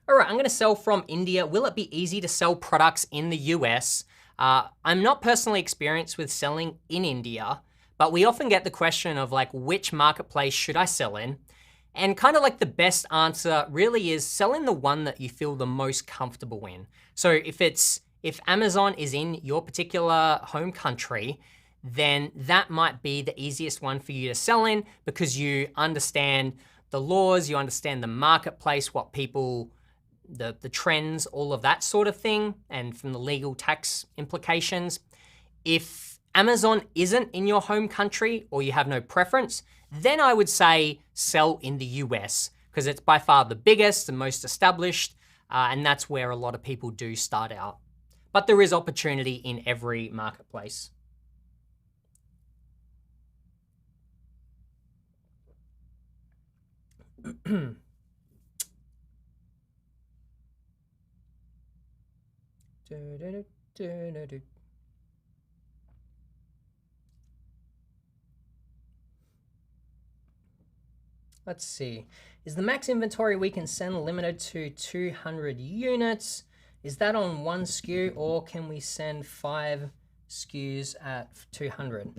All right, I'm gonna sell from India. Will it be easy to sell products in the US? I'm not personally experienced with selling in India, but we often get the question of which marketplace should I sell in? And kind of the best answer really is sell in the one that you feel the most comfortable in. So if Amazon is in your particular home country, then that might be the easiest one for you to sell in because you understand the laws, you understand the marketplace, what people the trends, all of that sort of thing, and from the legal tax implications. If Amazon isn't in your home country or you have no preference, then I would say sell in the US because it's by far the biggest and most established, and that's where a lot of people do start out. But there is opportunity in every marketplace. Let's see. Is the max inventory we can send limited to 200 units? Is that on one SKU, or can we send 5 SKUs at 200?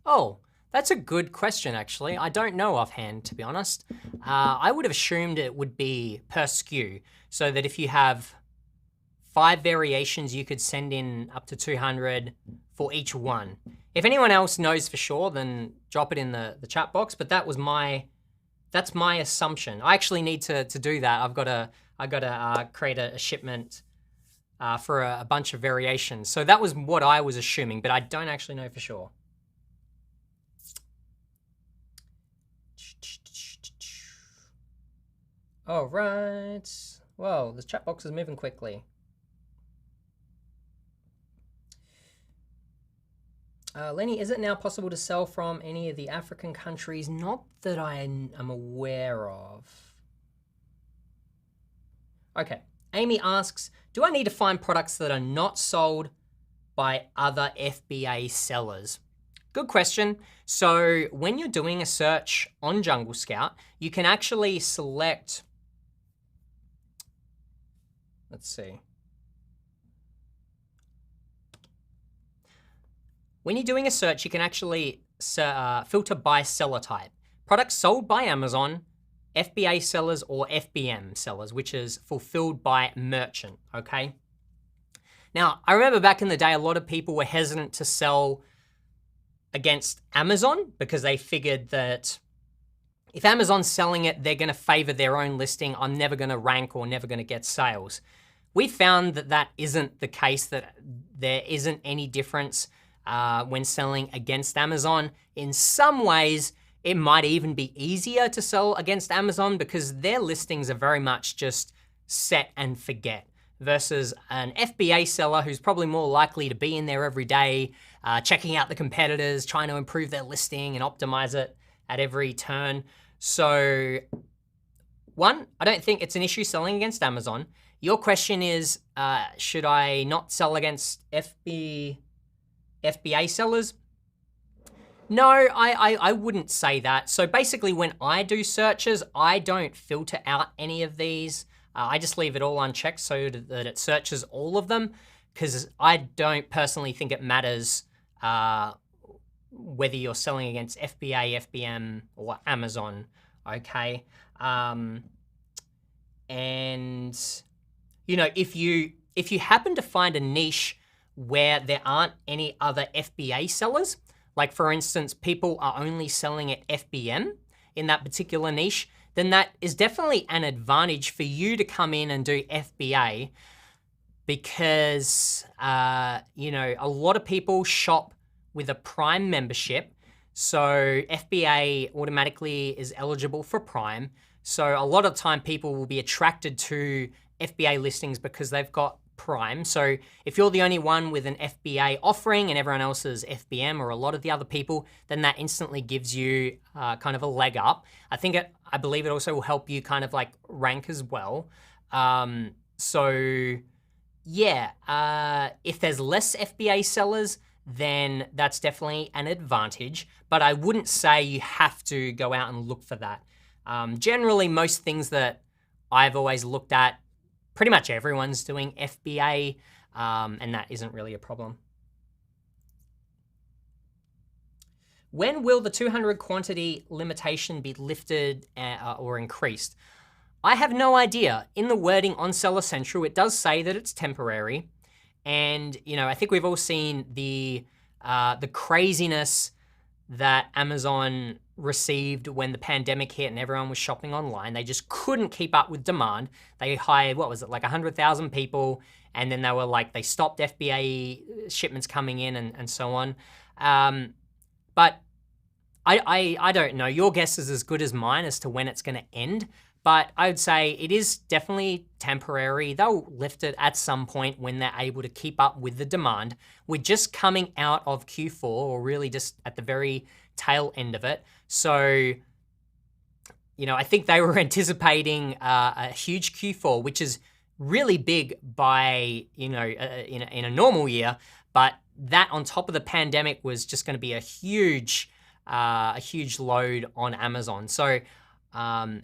Oh, that's a good question, actually. I don't know offhand, to be honest. I would have assumed it would be per SKU, so that if you have 5 variations, you could send in up to 200 for each one. If anyone else knows for sure, then drop it in the chat box, but that's my assumption. I actually need to do that. I gotta create a shipment for a bunch of variations. So that was what I was assuming, but I don't actually know for sure. All right. Whoa, this chat box is moving quickly. Lenny, is it now possible to sell from any of the African countries? Not that I am aware of. Okay, Amy asks, do I need to find products that are not sold by other FBA sellers? Good question. So when you're doing a search on Jungle Scout, you can actually select, let's see. When you're doing a search, you can actually filter by seller type. Products sold by Amazon, FBA sellers, or FBM sellers, which is fulfilled by merchant, okay? Now, I remember back in the day, a lot of people were hesitant to sell against Amazon because they figured that if Amazon's selling it, they're gonna favor their own listing. I'm never gonna rank or never gonna get sales. We found that that isn't the case, that there isn't any difference when selling against Amazon. In some ways, it might even be easier to sell against Amazon because their listings are very much just set and forget, versus an FBA seller who's probably more likely to be in there every day, checking out the competitors, trying to improve their listing and optimize it at every turn. So one, I don't think it's an issue selling against Amazon. Your question is, should I not sell against FBA sellers? No, I wouldn't say that. So basically when I do searches, I don't filter out any of these. I just leave it all unchecked so that it searches all of them, because I don't personally think it matters whether you're selling against FBA, FBM, or Amazon, okay? And you know, if you happen to find a niche where there aren't any other FBA sellers, like for instance, people are only selling at FBM in that particular niche, then that is definitely an advantage for you to come in and do FBA, because you know, a lot of people shop with a Prime membership, so FBA automatically is eligible for Prime. So a lot of time people will be attracted to FBA listings because they've got Prime. So if you're the only one with an FBA offering and everyone else is FBM, or a lot of the other people, then that instantly gives you kind of a leg up. I believe it also will help you kind of like rank as well. So yeah, if there's less FBA sellers, then that's definitely an advantage, but I wouldn't say you have to go out and look for that. Generally, most things that I've always looked at, pretty much everyone's doing FBA, and that isn't really a problem. When will the 200 quantity limitation be lifted or increased? I have no idea. In the wording on Seller Central, it does say that it's temporary. And you know, I think we've all seen the craziness that Amazon received when the pandemic hit and everyone was shopping online. They just couldn't keep up with demand. They hired, what was it, like 100,000 people, and then they were like, they stopped FBA shipments coming in and so on. But I don't know. Your guess is as good as mine as to when it's going to end. But I would say it is definitely temporary. They'll lift it at some point when they're able to keep up with the demand. We're just coming out of Q4, or really just at the very tail end of it. So, I think they were anticipating a huge Q4, which is really big by, in a normal year. But that on top of the pandemic was just going to be a huge load on Amazon. So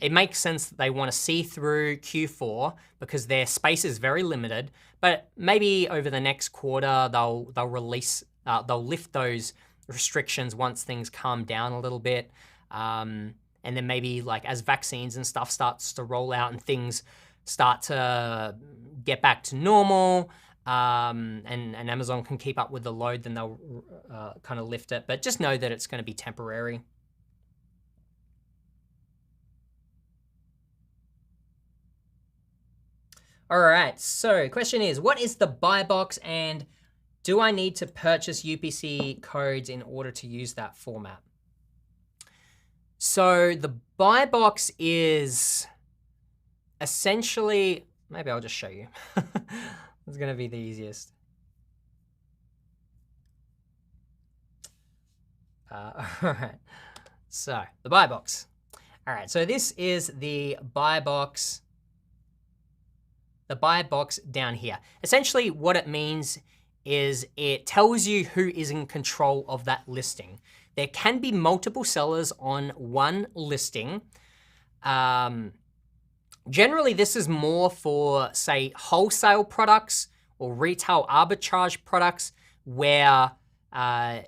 it makes sense that they want to see through Q4 because their space is very limited. But maybe over the next quarter they'll lift those restrictions once things calm down a little bit. And then maybe like as vaccines and stuff starts to roll out and things start to get back to normal, and Amazon can keep up with the load, then they'll kind of lift it. But just know that it's going to be temporary. All right, so question is, what is the buy box and do I need to purchase UPC codes in order to use that format? So the buy box is essentially, maybe I'll just show you. It's gonna be the easiest. All right, so the buy box. All right, so this is the buy box. The buy box down here. Essentially what it means is it tells you who is in control of that listing. There can be multiple sellers on one listing. Generally, this is more for, say, wholesale products or retail arbitrage products where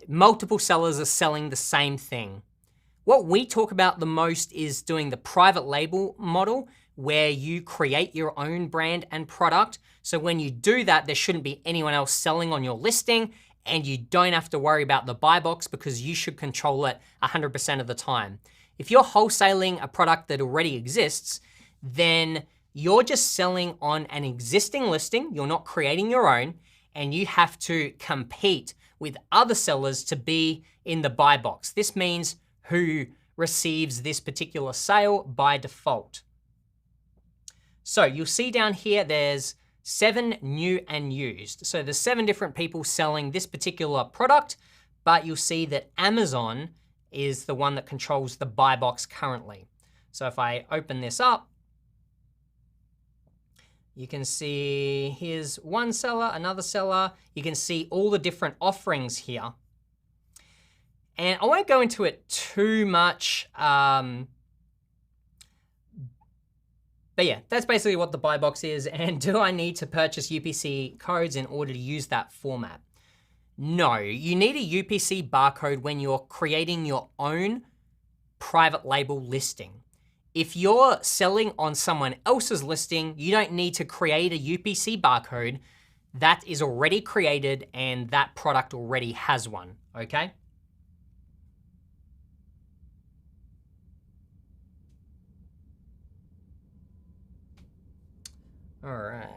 multiple sellers are selling the same thing. What we talk about the most is doing the private label model, where you create your own brand and product. So when you do that, there shouldn't be anyone else selling on your listing, and you don't have to worry about the buy box because you should control it 100% of the time. If you're wholesaling a product that already exists, then you're just selling on an existing listing, you're not creating your own, and you have to compete with other sellers to be in the buy box. This means who receives this particular sale by default. So you'll see down here, there's 7 new and used. So there's 7 different people selling this particular product, but you'll see that Amazon is the one that controls the buy box currently. So if I open this up, you can see here's one seller, another seller. You can see all the different offerings here. And I won't go into it too much, but yeah, that's basically what the buy box is. And do I need to purchase UPC codes in order to use that format? No, you need a UPC barcode when you're creating your own private label listing. If you're selling on someone else's listing, you don't need to create a UPC barcode. That is already created and that product already has one, okay? All right.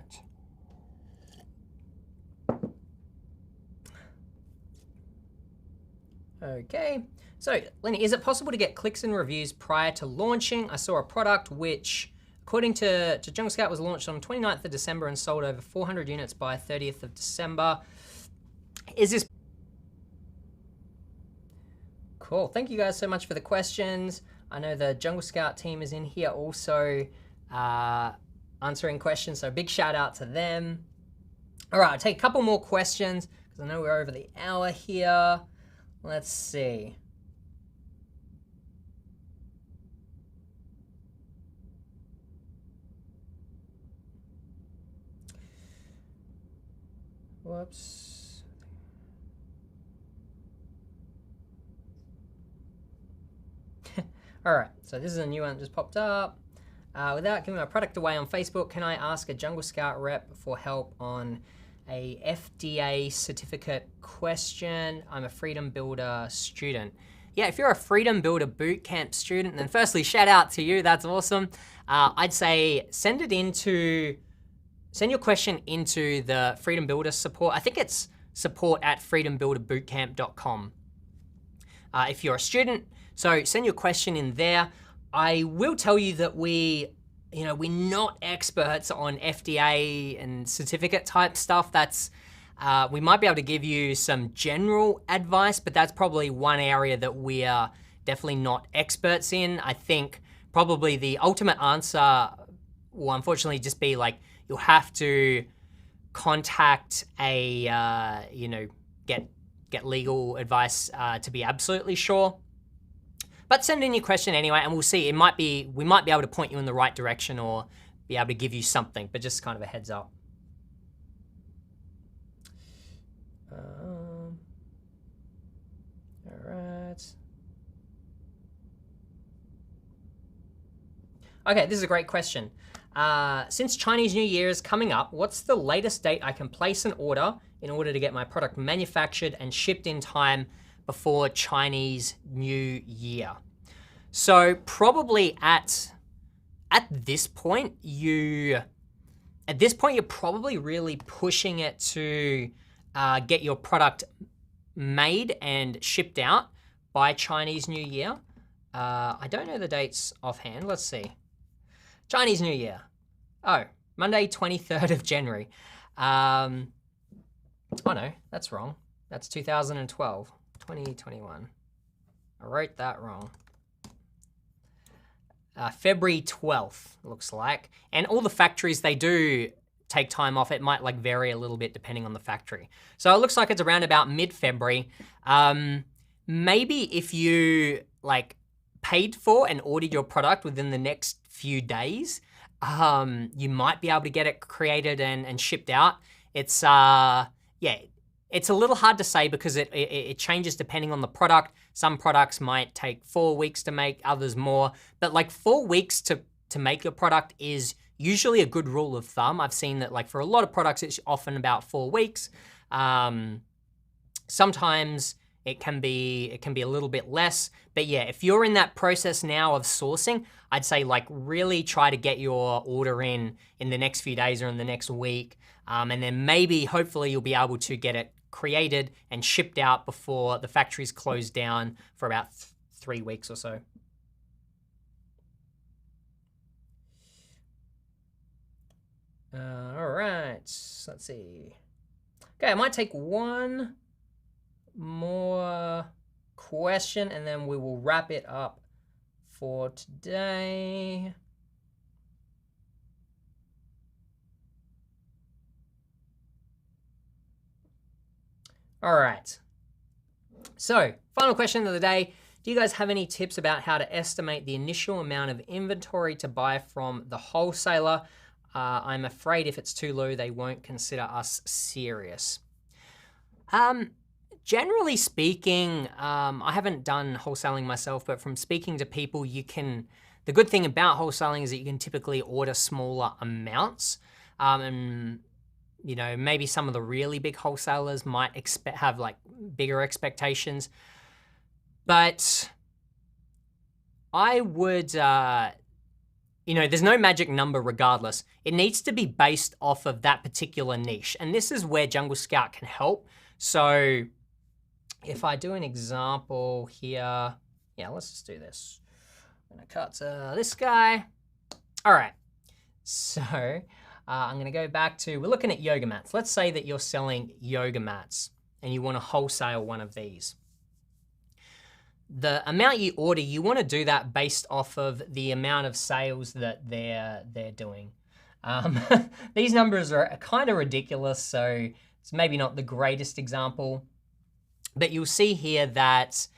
Okay, so Lenny, is it possible to get clicks and reviews prior to launching? I saw a product which, according to Jungle Scout, was launched on 29th of December and sold over 400 units by 30th of December. Is this cool? Thank you guys so much for the questions. I know the Jungle Scout team is in here also answering questions, so big shout out to them. All right, I'll take a couple more questions because I know we're over the hour here. Let's see. Whoops. All right, so this is a new one that just popped up. Without giving my product away on Facebook, can I ask a Jungle Scout rep for help on a FDA certificate question? I'm a Freedom Builder student. yeah, if you're a Freedom Builder Bootcamp student, then firstly, shout out to you, that's awesome. I'd say send your question into the Freedom Builder support. I think it's support@freedombuilderbootcamp.com. If you're a student, so send your question in there. I will tell you that we're not experts on FDA and certificate type stuff. We might be able to give you some general advice, but that's probably one area that we are definitely not experts in. I think probably the ultimate answer will unfortunately just be like, you'll have to contact get legal advice to be absolutely sure. But send in your question anyway, and we'll see. We might be able to point you in the right direction or be able to give you something, but just kind of a heads up. All right. Okay, this is a great question. Since Chinese New Year is coming up, what's the latest date I can place an order in order to get my product manufactured and shipped in time before Chinese New Year? So probably at this point, you're probably really pushing it to get your product made and shipped out by Chinese New Year. I don't know the dates offhand. Let's see. Chinese New Year. Oh, Monday, 23rd of January. Oh no, that's wrong. That's 2012, 2021. I wrote that wrong. February 12th, looks like. And all the factories, they do take time off. It might like vary a little bit depending on the factory. So it looks like it's around about mid-February. Maybe if you like paid for and ordered your product within the next few days, you might be able to get it created and shipped out. It's it's a little hard to say because it changes depending on the product. Some products might take 4 weeks to make, others more. But like 4 weeks to make your product is usually a good rule of thumb. I've seen that like for a lot of products, it's often about 4 weeks. Sometimes it can be a little bit less. But yeah, if you're in that process now of sourcing, I'd say like really try to get your order in the next few days or in the next week. And then maybe, hopefully you'll be able to get it created and shipped out before the factories close down for about 3 weeks or so. All right, let's see. Okay, I might take one more question and then we will wrap it up for today. All right, so final question of the day. Do you guys have any tips about how to estimate the initial amount of inventory to buy from the wholesaler? I'm afraid if it's too low, they won't consider us serious. Generally speaking, I haven't done wholesaling myself, but from speaking to people, the good thing about wholesaling is that you can typically order smaller amounts. And you know, maybe some of the really big wholesalers might have like bigger expectations, but I would, there's no magic number regardless. It needs to be based off of that particular niche. And this is where Jungle Scout can help. So if I do an example here, yeah, let's just do this. I'm gonna cut this guy. All right, so I'm gonna go back to, we're looking at yoga mats. Let's say that you're selling yoga mats and you wanna wholesale one of these. The amount you order, you wanna do that based off of the amount of sales that they're doing. These numbers are kind of ridiculous, so it's maybe not the greatest example, but you'll see here that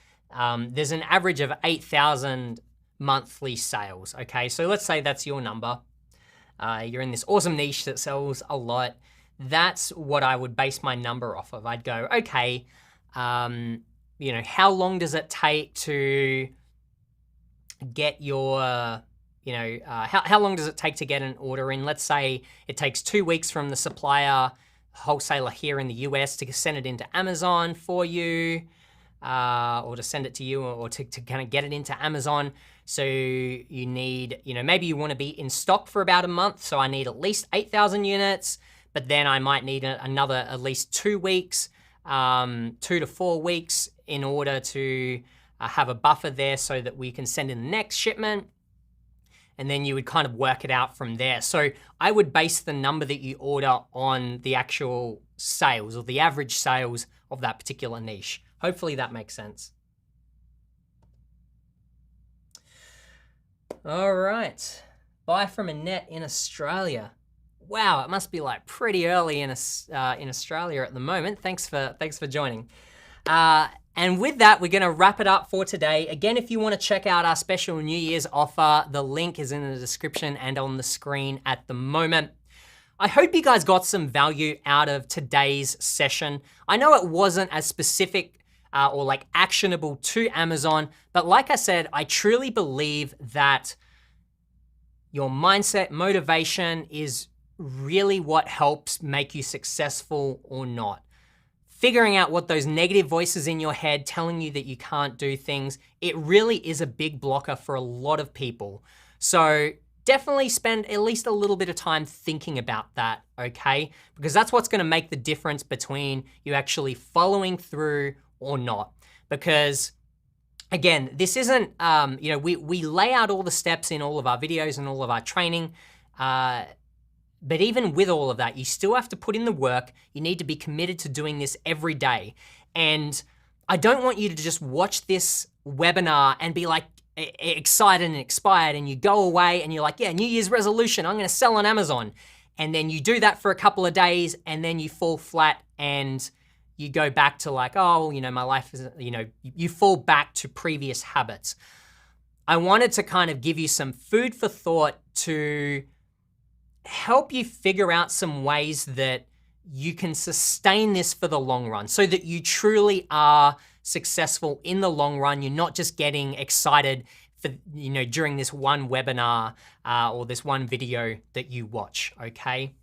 there's an average of 8,000 monthly sales, okay? So let's say that's your number. You're in this awesome niche that sells a lot. That's what I would base my number off of. I'd go, okay, how long does it take to get your, how long does it take to get an order in? Let's say it takes 2 weeks from the supplier, wholesaler here in the US to send it into Amazon for you. or to send it to you, or to kind of get it into Amazon. So you need, maybe you want to be in stock for about a month. So I need at least 8,000 units, but then I might need another at least 2 weeks, 2 to 4 weeks in order to have a buffer there so that we can send in the next shipment. And then you would kind of work it out from there. So I would base the number that you order on the actual sales or the average sales of that particular niche. Hopefully that makes sense. All right, buy from Annette in Australia. Wow, it must be like pretty early in Australia at the moment. Thanks for joining. And with that, we're gonna wrap it up for today. Again, if you wanna check out our special New Year's offer, the link is in the description and on the screen at the moment. I hope you guys got some value out of today's session. I know it wasn't as specific or like actionable to Amazon, but like I said, I truly believe that your mindset, motivation is really what helps make you successful or not. Figuring out what those negative voices in your head telling you that you can't do things, it really is a big blocker for a lot of people. So definitely spend at least a little bit of time thinking about that, okay? Because that's what's gonna make the difference between you actually following through or not. Because again, this isn't, we lay out all the steps in all of our videos and all of our training, but even with all of that, you still have to put in the work. You need to be committed to doing this every day. And I don't want you to just watch this webinar and be like excited and inspired, and you go away and you're like, yeah, New Year's resolution, I'm gonna sell on Amazon. And then you do that for a couple of days and then you fall flat and you go back to like, oh, my life is, you fall back to previous habits. I wanted to kind of give you some food for thought to help you figure out some ways that you can sustain this for the long run so that you truly are successful in the long run. You're not just getting excited for, during this one webinar or this one video that you watch, okay?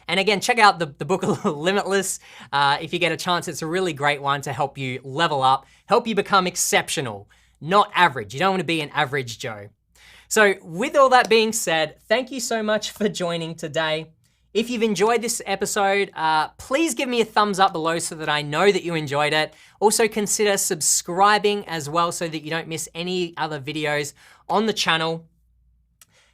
And again, check out the book Limitless. If you get a chance, it's a really great one to help you level up, help you become exceptional, not average. You don't want to be an average Joe. So with all that being said, thank you so much for joining today. If you've enjoyed this episode, please give me a thumbs up below so that I know that you enjoyed it. Also consider subscribing as well so that you don't miss any other videos on the channel.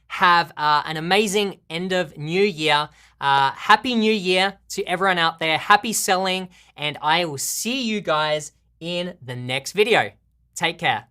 Have an amazing end of new year. Happy New Year to everyone out there. Happy selling, and I will see you guys in the next video. Take care.